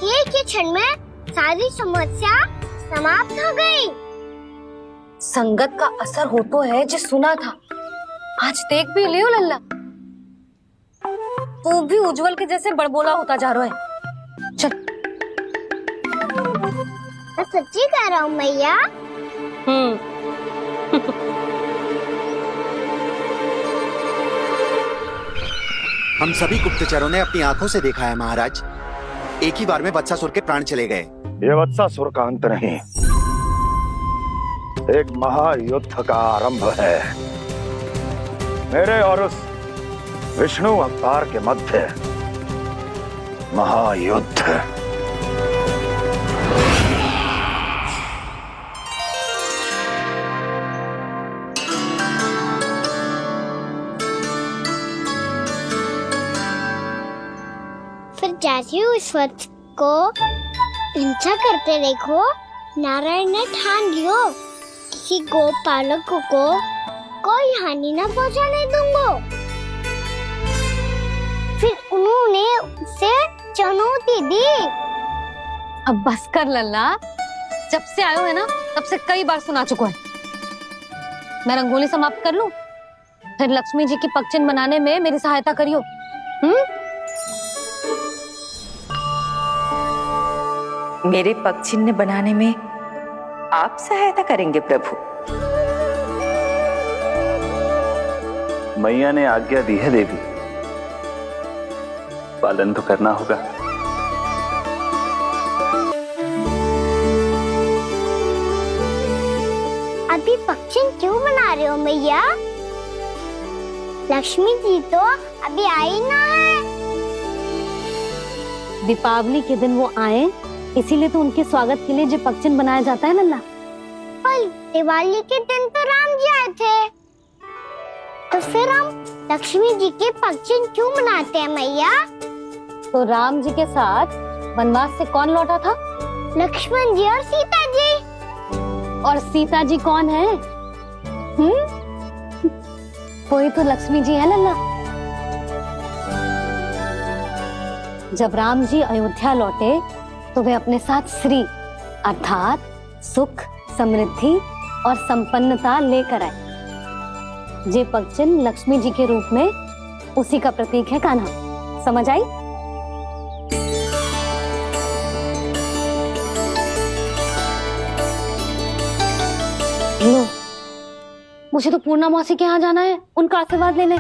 एक ही क्षण में सारी समस्या समाप्त हो गई। संगत का असर हो तो है जो सुना था, आज देख भी लियो लल्ला, तू भी उज्जवल के जैसे बड़बोला होता जा रहा है। चल। मैं सच्ची कह रहा हूँ मैया। हम सभी गुप्तचरों ने अपनी आंखों से देखा है महाराज। एक ही बार में वत्सासुर के प्राण चले गए। ये वत्सासुर का अंत नहीं, एक महायुद्ध का आरंभ है। मेरे और उस विष्णु अवतार के मध्य महायुद्ध। फिर जाती हूँ इस वक्त को हिंसा करते देखो। नारायण ने ठान लियो किसी गोपालक को कोई हानि न पहुंचाने दूंगा। फिर उन्होंने उसे चुनौती दी। अब बस कर लल्ला, जब से आयो है ना तब से कई बार सुना चुका है। मैं रंगोली समाप्त कर लूं, फिर लक्ष्मी जी की पगचिन बनाने में मेरी सहायता करियो। मेरे पगचिन्ह बनाने में आप सहायता करेंगे प्रभु? मैया ने आज्ञा दी है देवी, पालन तो करना होगा। अभी पगचिन क्यों बना रहे हो मैया? लक्ष्मी जी तो अभी आई ना है। दीपावली के दिन वो आए, इसीलिए तो उनके स्वागत के लिए जो पगचिन बनाया जाता है लल्ला। पर दिवाली के दिन तो राम जी आए थे, तो फिर हम लक्ष्मी जी के पगचिन क्यों मनाते हैं मैया? तो राम जी के साथ वनवास से कौन लौटा था? लक्ष्मण जी और सीता जी। और सीता जी कौन है? वही तो लक्ष्मी जी है लल्ला। जब राम जी अयोध्या लौटे तो वे अपने साथ श्री अर्थात सुख, समृद्धि और संपन्नता लेकर आए। जे पगचिन लक्ष्मी जी के रूप में उसी का प्रतीक है कान्हा। समझ आई? लो, मुझे तो पूर्णा मौसी के यहाँ जाना है, उनका आशीर्वाद लेने।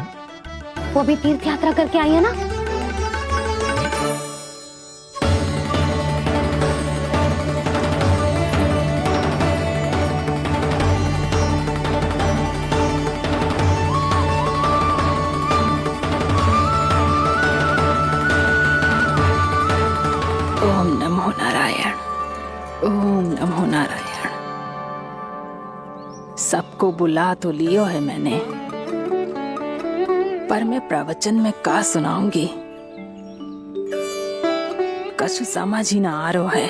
वो भी तीर्थ यात्रा करके आई है ना। ओम नमो नारायण, ओम नमो नारायण। सबको बुला तो लियो है मैंने, पर मैं प्रवचन में का सुनाऊंगी, कछु समझ ही ना आ रहा है।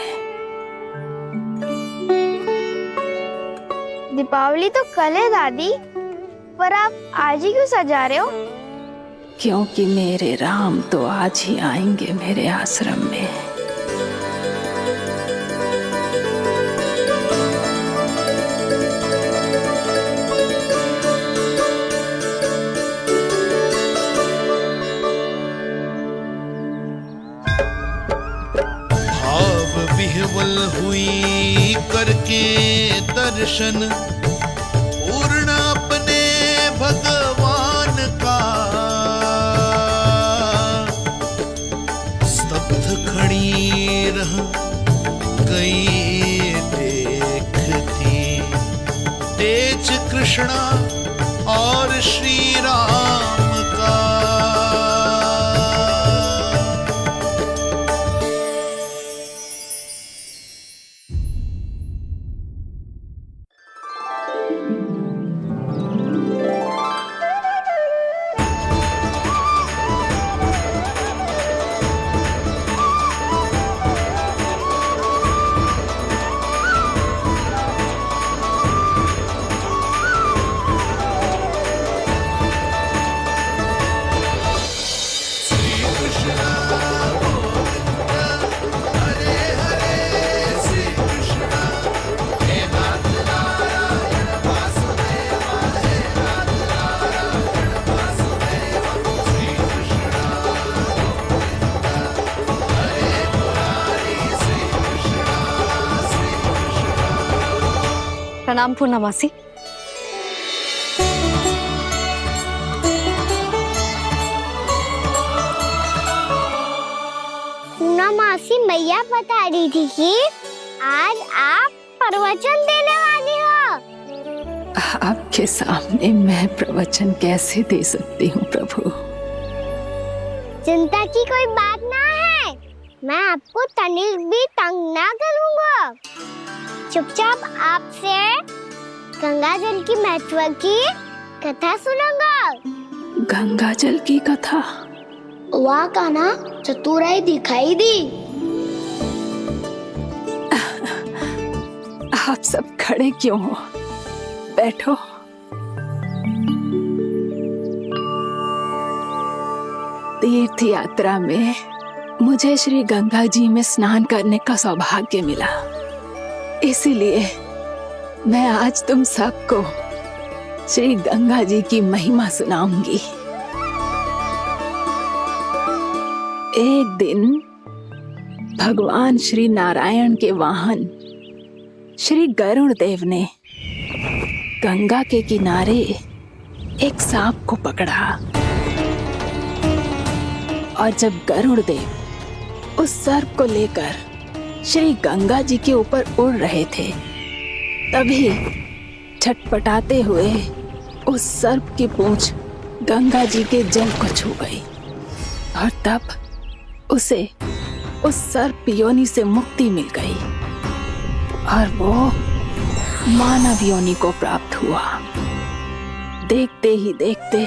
दीपावली तो कल है दादी, पर आप आज ही क्यों सजा रहे हो? क्योंकि मेरे राम तो आज ही आएंगे मेरे आश्रम में। विह्वल हुई करके दर्शन, पूर्ण अपने भगवान का, स्तब्ध खड़ी रह गई देखती तेज कृष्णा और श्री राम का। प्रणाम पूर्णा मौसी। मौसी मैया बता रही थी कि आज आप प्रवचन देने वाली हो। आपके सामने मैं प्रवचन कैसे दे सकती हूँ प्रभु? चिंता की कोई बात ना है, मैं आपको तनिक भी तंग ना करूँगा। चुपचाप आपसे गंगा जल की महत्व की कथा सुनूंगा। गंगा जल की कथा? वाह कान्हा, चतुराई दिखाई दी। आप सब खड़े क्यों हो? बैठो। तीर्थ यात्रा में मुझे श्री गंगा जी में स्नान करने का सौभाग्य मिला, इसीलिए मैं आज तुम सबको श्री गंगा जी की महिमा सुनाऊंगी। एक दिन भगवान श्री नारायण के वाहन श्री गरुड़ देव ने गंगा के किनारे एक सांप को पकड़ा, और जब गरुड़ देव उस सर्प को लेकर श्री गंगा जी के ऊपर उड़ रहे थे, तभी छटपटाते हुए उस सर्प की पूंछ गंगा जी के जल को छू गई, और तब उसे उस सर्प योनि से मुक्ति मिल गई और वो मानव योनि को प्राप्त हुआ। देखते ही देखते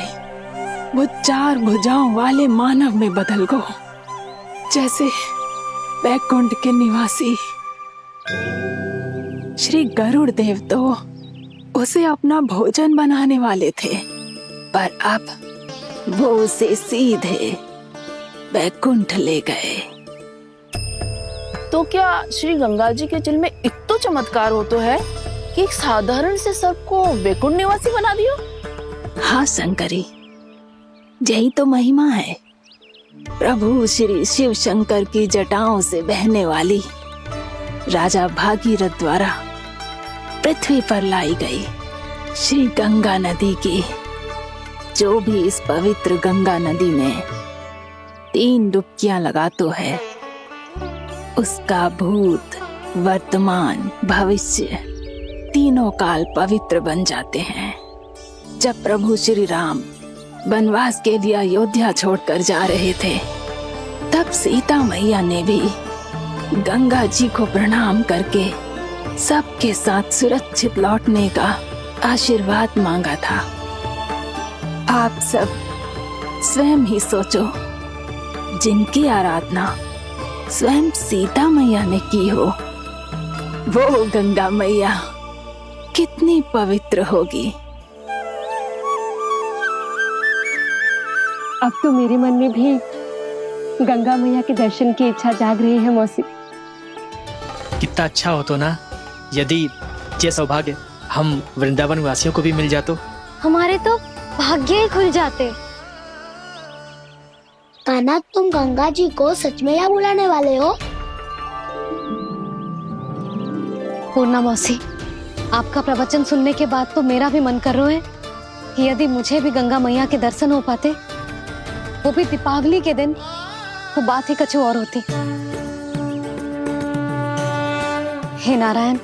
वो 4 भुजाओं वाले मानव में बदल गो, जैसे बैकुंठ के निवासी। श्री गरुड़ देव तो उसे अपना भोजन बनाने वाले थे, पर अब वो उसे सीधे बैकुंठ ले गए। तो क्या श्री गंगा जी के जल में इतना चमत्कार हो तो है कि एक साधारण से सर्प को वैकुंठ निवासी बना दियो? हाँ शंकरी, यही तो महिमा है। प्रभु श्री शिव शंकर की जटाओं से बहने वाली राजा भागीरथ द्वारा पृथ्वी पर लाई गई श्री गंगा नदी की, जो भी इस पवित्र गंगा नदी में 3 डुबकियां लगातो है, उसका भूत, वर्तमान, भविष्य तीनों काल पवित्र बन जाते हैं। जब प्रभु श्री राम वनवास के लिए अयोध्या छोड़कर जा रहे थे, तब सीता मैया ने भी गंगा जी को प्रणाम करके सबके साथ सुरक्षित लौटने का आशीर्वाद मांगा था। आप सब स्वयं ही सोचो, जिनकी आराधना स्वयं सीता मैया ने की हो, वो गंगा मैया कितनी पवित्र होगी। अब तो मेरे मन में भी गंगा मैया के दर्शन की इच्छा जाग रही है मौसी। कितना अच्छा हो तो ना यदि ये सौभाग्य हम वृंदावन वासियों को भी मिल जातो। हमारे तो भाग्य ही खुल जाते। कान्हा, तुम गंगा जी को सच में यहाँ बुलाने वाले हो? पूर्णा मौसी, आपका प्रवचन सुनने के बाद तो मेरा भी मन कर रहा है कि यदि मुझे भी गंगा मैया के दर्शन हो पाते, वो भी दीपावली के दिन, वो बात ही कुछ और होती। हे नारायण,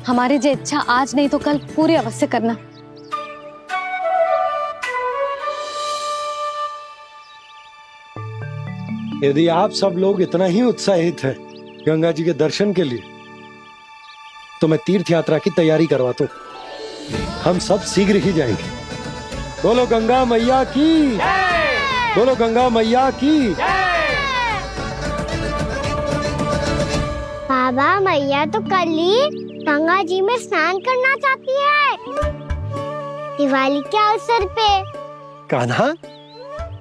हमारी जो इच्छा आज नहीं तो कल पूरी अवश्य करना। यदि आप सब लोग इतना ही उत्साहित हैं गंगा जी के दर्शन के लिए, तो मैं तीर्थ यात्रा की तैयारी करवाता हूँ। हम सब शीघ्र ही जाएंगे। बोलो गंगा मैया की, बोलो गंगा मैया की। बाबा, मैया तो कल ही गंगा जी में स्नान करना चाहती है, दिवाली के अवसर पे। कान्हा,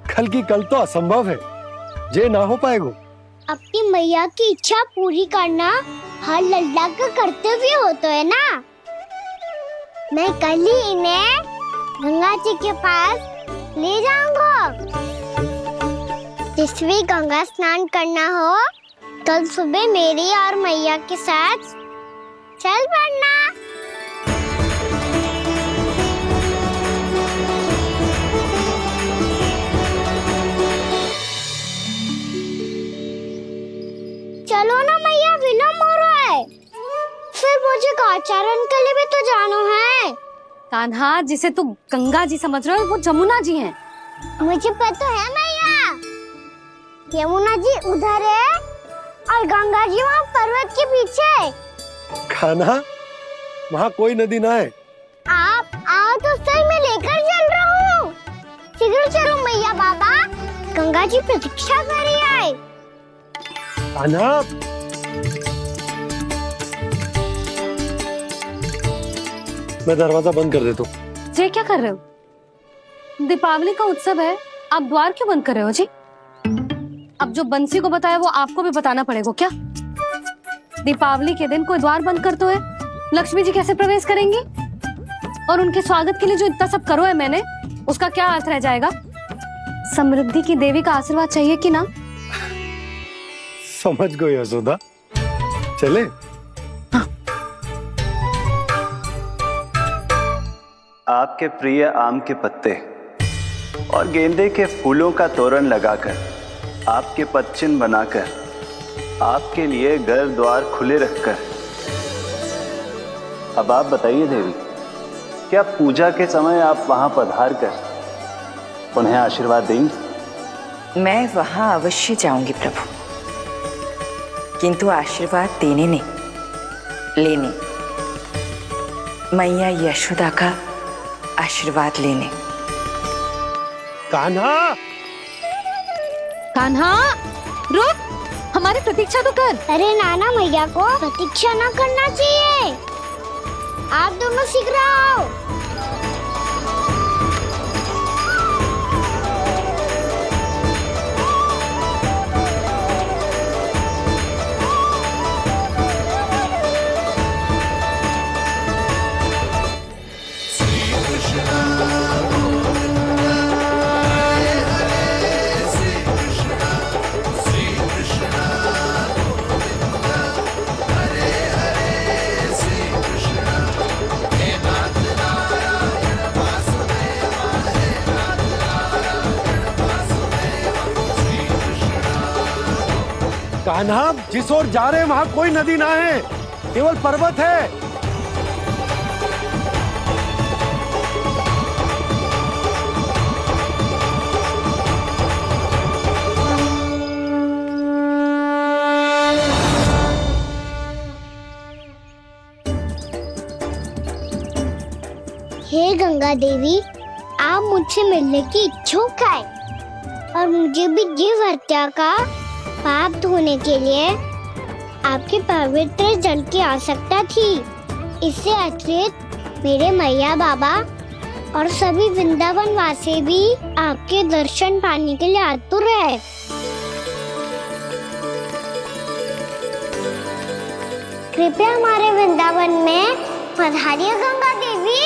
कल की कल तो असंभव है, ये ना हो पाएगा। अपनी मैया की इच्छा पूरी करना हर लल्ला का कर्तव्य होता है ना। मैं कल ही इन्हें गंगा जी के पास ले जाऊंगा। जिस भी गंगा स्नान करना हो, कल सुबह मेरी और मैया के साथ चल पड़ना। कान्हा, जिसे तू गंगा जी समझ रहे हो वो जमुना जी हैं। मुझे पता है मैया, यमुना जी उधर है और गंगा जी वहाँ पर्वत के पीछे। कान्हा, वहाँ कोई नदी ना है। आप आओ तो सही, मैं लेकर चल रहा हूँ। शीघ्र चलो मैया बाबा, गंगा जी प्रतीक्षा कर रही है। कान्हा, मैं दरवाजा बंद कर देता हूँ। ये क्या कर रहे हो? दीपावली का उत्सव है, आप द्वार क्यों बंद कर रहे हो जी? अब जो बंसी को बताया वो आपको भी बताना पड़ेगा क्या? दीपावली के दिन कोई द्वार बंद कर तो है, लक्ष्मी जी कैसे प्रवेश करेंगी? और उनके स्वागत के लिए जो इतना सब करो है मैंने, उसका क्या अर्थ रह जाएगा? समृद्धि की देवी का आशीर्वाद चाहिए कि ना? समझ गई यशोदा, चले? आपके प्रिय आम के पत्ते और गेंदे के फूलों का तोरण लगाकर, आपके पदचिन्ह बनाकर, आपके लिए घर द्वार खुले रखकर, अब आप बताइए देवी, क्या पूजा के समय आप वहां पधार कर उन्हें आशीर्वाद देंगी? मैं वहां अवश्य जाऊंगी प्रभु, किंतु आशीर्वाद देने नहीं, लेने, मैया यशोदा का आशीर्वाद लेने। कान्हा, कान्हा, रुक, हमारी प्रतीक्षा तो कर। अरे नाना, मैया को प्रतीक्षा ना करना चाहिए। आप दोनों शीघ्र आओ। कान्हा, जिस ओर जा रहे हैं वहाँ कोई नदी ना है, केवल पर्वत है। हे गंगा देवी, आप मुझसे मिलने की इच्छुक है और मुझे भी जीव हत्या का पाप धोने के लिए आपके पवित्र जल की आवश्यकता थी। इससे अतिरिक्त मेरे मैया बाबा और सभी वृंदावन वासी भी आपके दर्शन पाने के लिए आतुर है। कृपया हमारे वृंदावन में पधारिए गंगा देवी।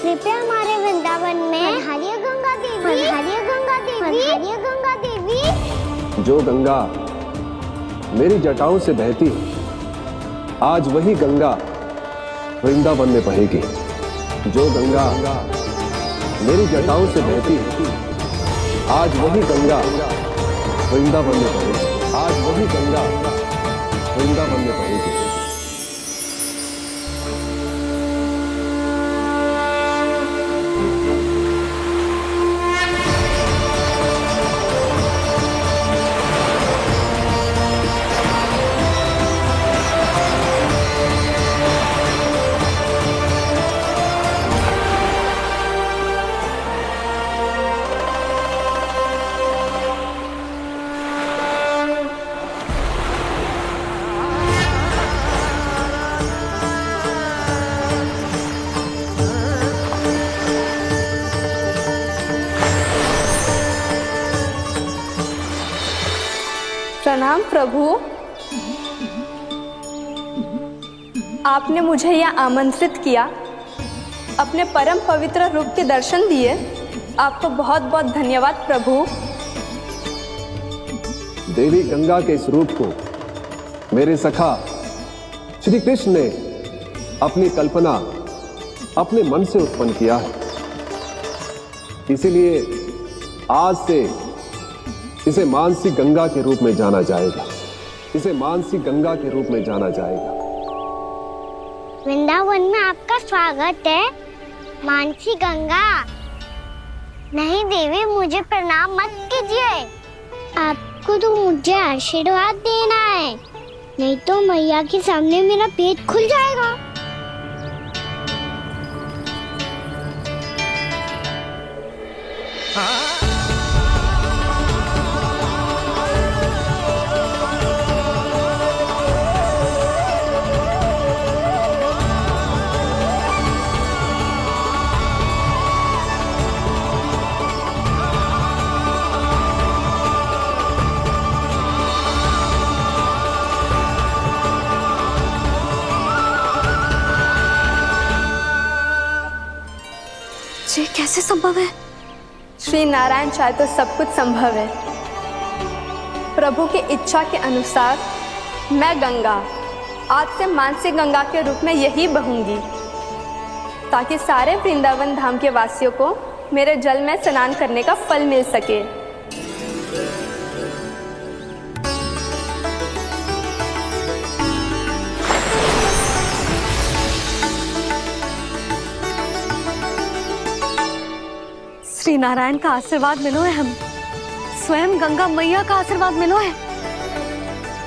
कृपया हमारे वृंदावन में पधारिए गंगा देवी। पधारिए गंगा देवी। पधारिए गंगा देवी। जो गंगा मेरी जटाओं से बहती है, आज वही गंगा वृंदावन में बहेगी। जो गंगा मेरी जटाओं से बहती है, आज वही गंगा वृंदावन में बहेगी। आज वही गंगा वृंदावन में बहेगी। प्रणाम प्रभु, आपने मुझे यहाँ आमंत्रित किया, अपने परम पवित्र रूप के दर्शन दिए। आपको बहुत बहुत धन्यवाद प्रभु। देवी गंगा के इस रूप को मेरे सखा श्री कृष्ण ने अपनी कल्पना अपने मन से उत्पन्न किया है। इसीलिए आज से इसे मानसी गंगा के रूप में जाना जाएगा। इसे मानसी गंगा के रूप में जाना जाएगा। वृंदावन में आपका स्वागत है। मानसी गंगा। नहीं देवी, मुझे प्रणाम मत कीजिए। आपको तो मुझे आशीर्वाद देना है, नहीं तो मैया के सामने मेरा पेट खुल जाएगा। ये कैसे संभव है? श्री नारायण चाहे तो सब कुछ संभव है। प्रभु की इच्छा के अनुसार मैं गंगा आज से मानसी गंगा के रूप में यही बहूंगी, ताकि सारे वृंदावन धाम के वासियों को मेरे जल में स्नान करने का फल मिल सके। श्री नारायण का आशीर्वाद मिलो है, हम स्वयं गंगा मैया का आशीर्वाद मिलो है।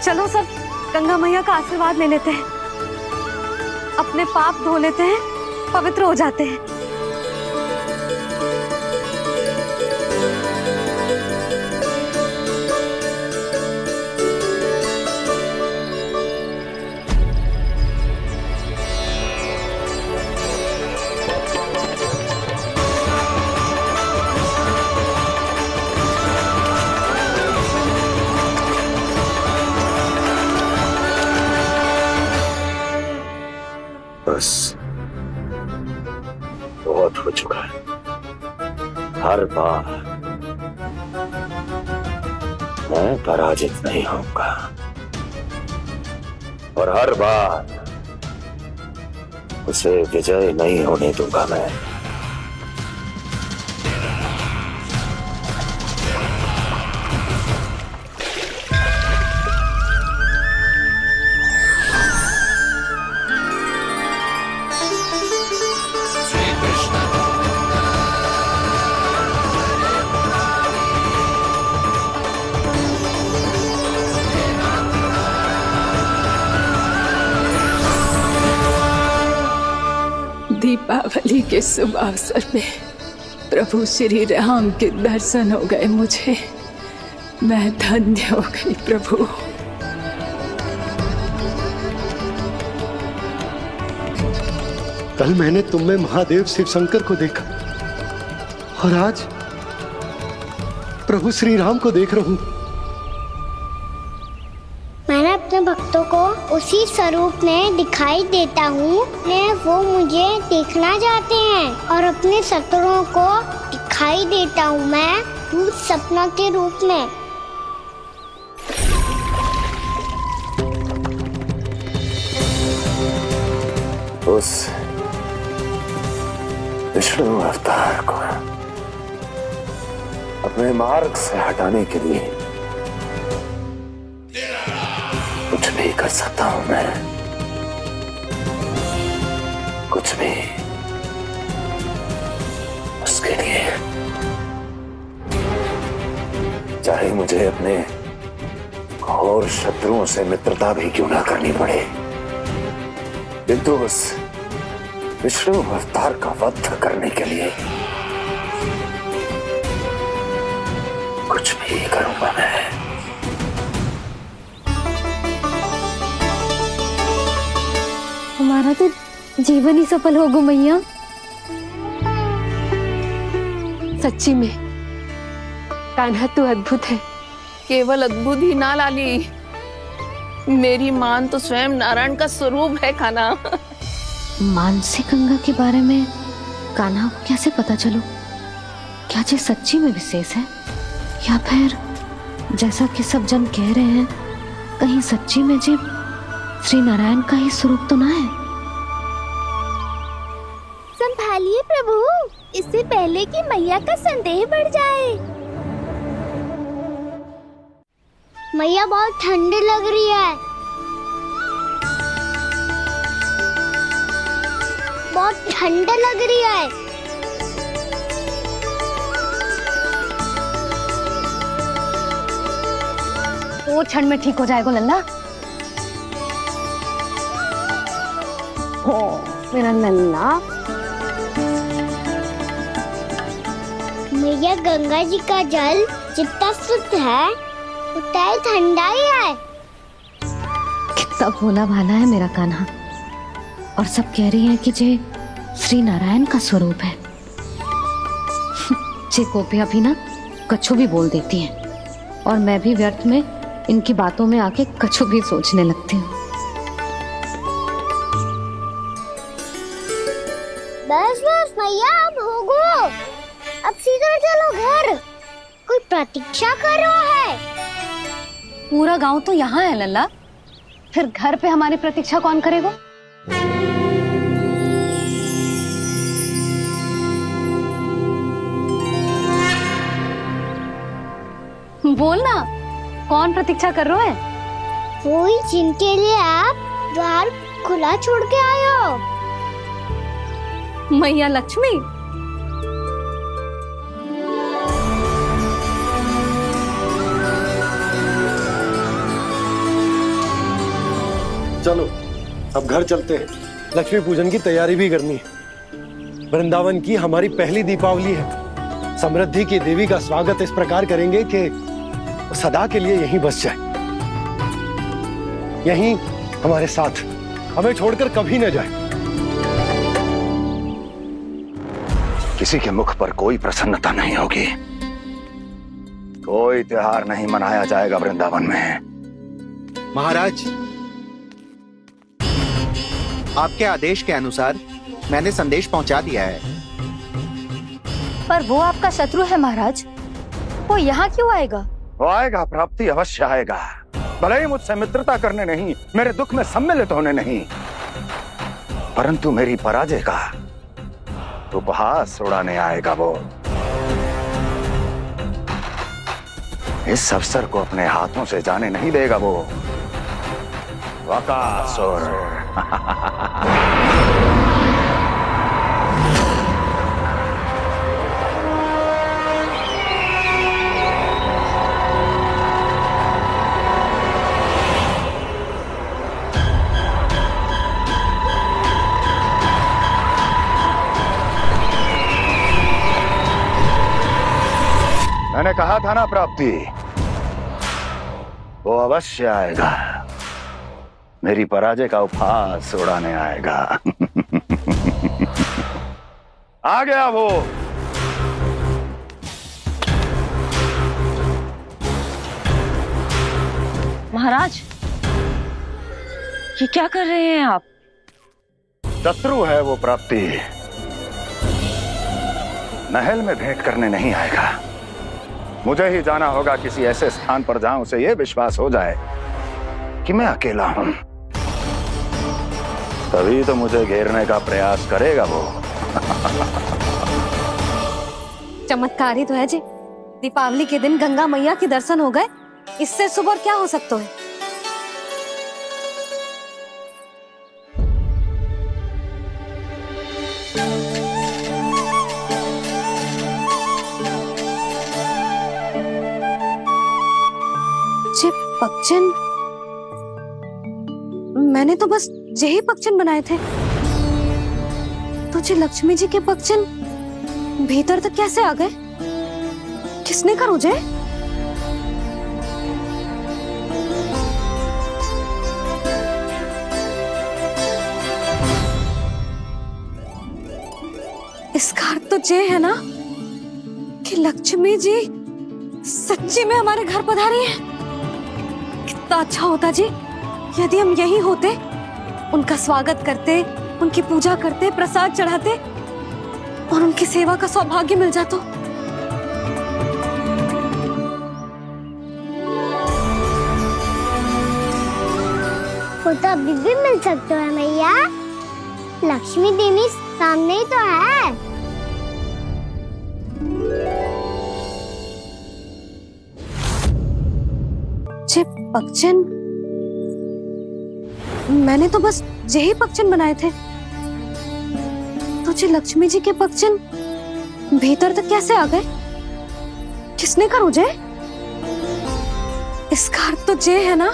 चलो सब गंगा मैया का आशीर्वाद ले लेते हैं, अपने पाप धो लेते हैं, पवित्र हो जाते हैं। बस बहुत हो चुका है। हर बार मैं पराजित नहीं होऊंगा और हर बार उसे विजय नहीं होने दूंगा मैं। दीपावली के शुभ अवसर में प्रभु श्री राम के दर्शन हो गए मुझे। मैं धन्य हो गई प्रभु। कल मैंने तुम में महादेव शिव शंकर को देखा और आज प्रभु श्री राम को देख रहा हूं। मैंने अपने भक्तों को उसी स्वरूप में दिखाई देता हूँ, वो मुझे देखना चाहते हैं और अपने शत्रुओं को दिखाई देता हूँ मैं भूत सपना के रूप में। उस विष्णु अवतार को अपने मार्ग से हटाने के लिए कुछ भी कर सकता हूं मैं, कुछ भी। उसके लिए चाहे मुझे अपने घोर शत्रुओं से मित्रता भी क्यों ना करनी पड़े, किंतु उस विष्णु अवतार का वध करने के लिए कुछ भी करूंगा मैं। हमारा तो जीवन ही सफल होगा मैया। सच्ची में कान्हा तू अद्भुत है। केवल अद्भुत ही ना लाली, मेरी मान तो स्वयं नारायण का स्वरूप है कान्हा। मानसी गंगा के बारे में कान्हा को कैसे पता चलो? क्या ये सच्ची में विशेष है या फिर जैसा कि सब जन कह रहे हैं, कहीं सच्ची में जी श्री नारायण का ही स्वरूप तो ना है? संभालिए प्रभु, इससे पहले कि मैया का संदेह बढ़ जाए। मैया बहुत ठंडी लग रही है, बहुत ठंडा लग रही है। 2 क्षण में ठीक हो जाएगा लल्ला। हो मेरा लल्ला। मैया गंगा जी का जल जितना शुद्ध है उतना ही ठंडा ही है। कितना भोला भाला है मेरा कान्हा। और सब कह रही हैं कि जे श्री नारायण का स्वरूप है। जे गोपियां भी ना कछु भी बोल देती हैं और मैं भी व्यर्थ में इनकी बातों में आके कछु भी सोचने लगती हूँ। बस बस मैया अब होगो। अब सीधा चलो घर। कोई प्रतीक्षा कर रहा है। पूरा गांव तो यहाँ है लल्ला, फिर घर पे हमारी प्रतीक्षा कौन करेगा? बोल ना, कौन प्रतीक्षा कर रहे हैं? कोई जिनके लिए आप द्वार खुला छोड़ के आए हो। मैया लक्ष्मी। चलो अब घर चलते हैं। लक्ष्मी पूजन की तैयारी भी करनी है। वृंदावन की हमारी पहली दीपावली है। समृद्धि की देवी का स्वागत इस प्रकार करेंगे कि सदा के लिए यहीं बस जाए, यहीं हमारे साथ, हमें छोड़कर कभी न जाए। किसी के मुख पर कोई प्रसन्नता नहीं होगी। कोई त्योहार नहीं मनाया जाएगा वृंदावन में। महाराज, आपके आदेश के अनुसार मैंने संदेश पहुंचा दिया है। पर वो आपका शत्रु है महाराज, वो यहाँ क्यों आएगा? वो आएगा, प्राप्ति अवश्य आएगा। भले ही मुझसे मित्रता करने नहीं, मेरे दुख में सम्मिलित होने नहीं, परंतु मेरी पराजय का उपहास उड़ाने आएगा वो। इस अवसर को अपने हाथों से जाने नहीं देगा वो। वकासुर। मैंने कहा था ना प्राप्ति, वो अवश्य आएगा। मेरी पराजय का उपहास उड़ाने आएगा। आ गया वो। महाराज, ये क्या कर रहे हैं आप? शत्रु है वो प्राप्ति। महल में भेंट करने नहीं आएगा। मुझे ही जाना होगा किसी ऐसे स्थान पर जहां उसे यह विश्वास हो जाए कि मैं अकेला हूं। तभी तो मुझे घेरने का प्रयास करेगा वो। चमत्कार ही तो है जी। दीपावली के दिन गंगा मैया के दर्शन हो गए, इससे शुभ और क्या हो सकता है? पक्षन, मैंने तो बस यही पक्षन बनाए थे। तुझे लक्ष्मी जी के पक्षन भीतर तक कैसे आ गए? किसने कर मुझे? इसका अर्थ तो ये है ना कि लक्ष्मी जी सच्ची में हमारे घर पधारी है। कितना अच्छा होता जी यदि हम यही होते, उनका स्वागत करते, उनकी पूजा करते, प्रसाद चढ़ाते और उनकी सेवा का सौभाग्य मिल जाता। वो तो अभी भी मिल सकते हैं मैया। लक्ष्मी देवी सामने ही तो है। पक्षन, मैंने तो बस यही पक्षन बनाए थे। तुझे लक्ष्मी जी के पक्षन भीतर तक कैसे आ गए? किसने कर मुझे? इसका अर्थ तो ये है ना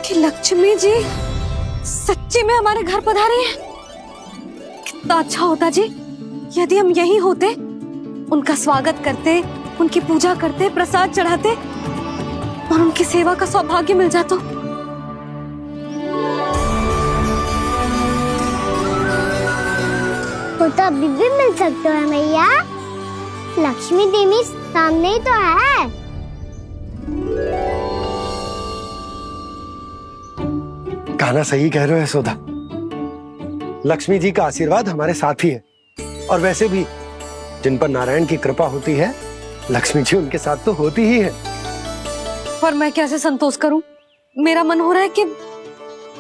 कि लक्ष्मी जी सच्ची में हमारे घर पधारी हैं। कितना अच्छा होता जी यदि हम यहीं होते, उनका स्वागत करते, उनकी पूजा करते, प्रसाद चढ़ाते और उनकी सेवा का सौभाग्य मिल जाता। वो तो अभी भी मिल सकते हैं मैया। लक्ष्मी देवी सामने ही तो है। कान्हा सही कह रहे हो यशोदा। लक्ष्मी जी का आशीर्वाद हमारे साथ ही है, और वैसे भी जिन पर नारायण की कृपा होती है, लक्ष्मी जी उनके साथ तो होती ही है। पर मैं कैसे संतोष करूं? मेरा मन हो रहा है कि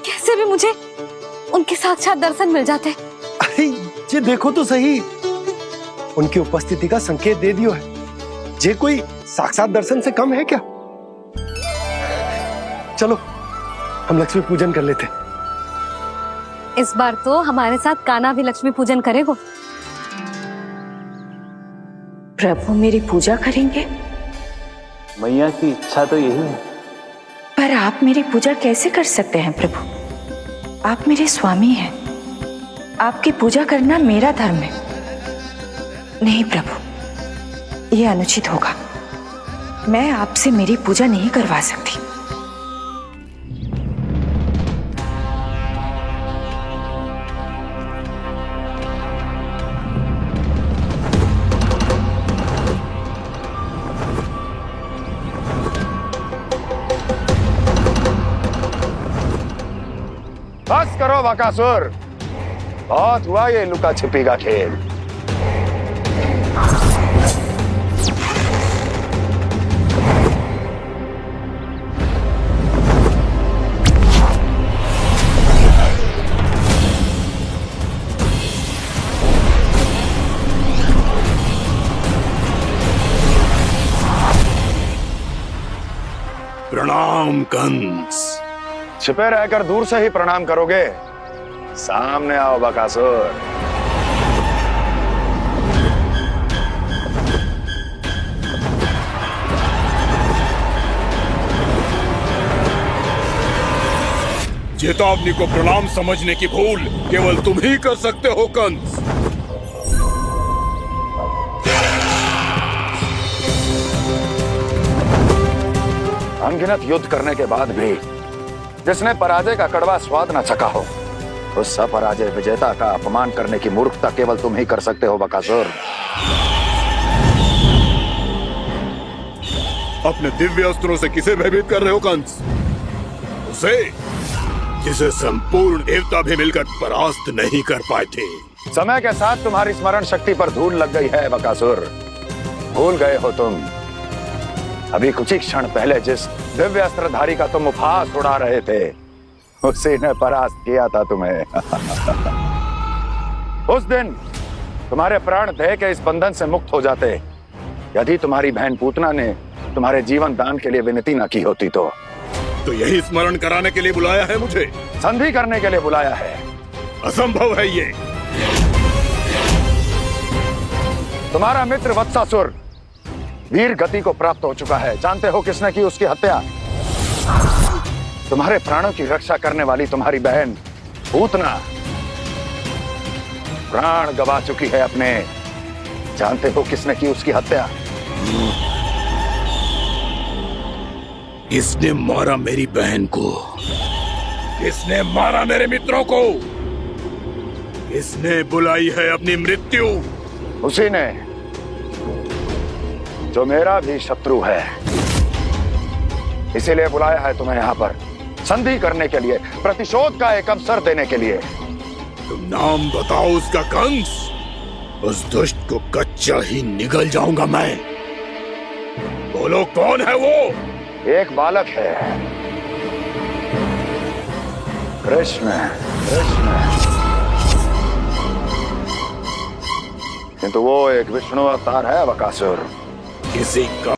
कैसे भी मुझे उनके साक्षात दर्शन मिल जाते। अरे ये देखो तो सही, उनकी उपस्थिति का संकेत दे दियो है। ये कोई साक्षात दर्शन से कम है क्या? चलो हम लक्ष्मी पूजन कर लेते। इस बार तो हमारे साथ कान्हा भी लक्ष्मी पूजन करेगा। प्रभु मेरी पूजा करेंगे? मैया की इच्छा तो यही है। पर आप मेरी पूजा कैसे कर सकते हैं प्रभु? आप मेरे स्वामी हैं। आपकी पूजा करना मेरा धर्म है। नहीं प्रभु, यह अनुचित होगा। मैं आपसे मेरी पूजा नहीं करवा सकती। बस करो बकासुर, बहुत हुआ ये लुका छिपी का खेल। प्रणाम कंस। छिपे रहकर दूर से ही प्रणाम करोगे? सामने आओ बकासुर। चेतावनी को प्रणाम समझने की भूल केवल तुम ही कर सकते हो कंस। अनगिनत युद्ध करने के बाद भी जिसने पराजय का कड़वा स्वाद न चखा हो, उस अपराजय विजेता का अपमान करने की मूर्खता केवल तुम ही कर सकते हो बकासुर। अपने दिव्य अस्त्रों से किसे भयभीत कर रहे हो कंस? उसे जिसे संपूर्ण देवता भी मिलकर परास्त नहीं कर पाए थे। समय के साथ तुम्हारी स्मरण शक्ति पर धूल लग गई है बकासुर। भूल गए हो तुम अभी कुछ ही क्षण पहले जिस दिव्य अस्त्रधारी का तुम उपहास उड़ा रहे थे, उसी ने परास्त किया था तुम्हें। उस दिन तुम्हारे प्राण देह के इस बंधन से मुक्त हो जाते यदि तुम्हारी बहन पूतना ने तुम्हारे जीवन दान के लिए विनती न की होती तो यही स्मरण कराने के लिए बुलाया है मुझे? संधि करने के लिए बुलाया है। असंभव है ये। तुम्हारा मित्र वत्सासुर वीर गति को प्राप्त हो चुका है। जानते हो किसने की उसकी हत्या? तुम्हारे प्राणों की रक्षा करने वाली तुम्हारी बहन पूतना प्राण गवा चुकी है अपने। जानते हो किसने की उसकी हत्या? किसने मारा मेरी बहन को? किसने मारा मेरे मित्रों को? किसने बुलाई है अपनी मृत्यु? उसी ने जो मेरा भी शत्रु है। इसीलिए बुलाया है तुम्हें यहाँ पर संधि करने के लिए, प्रतिशोध का एक अवसर देने के लिए। तुम नाम बताओ उसका कंस। उस दुष्ट को कच्चा ही निगल जाऊंगा मैं। बोलो कौन है वो? एक बालक है, कृष्ण। किंतु वो एक विष्णु अवतार है बकासुर। किसी का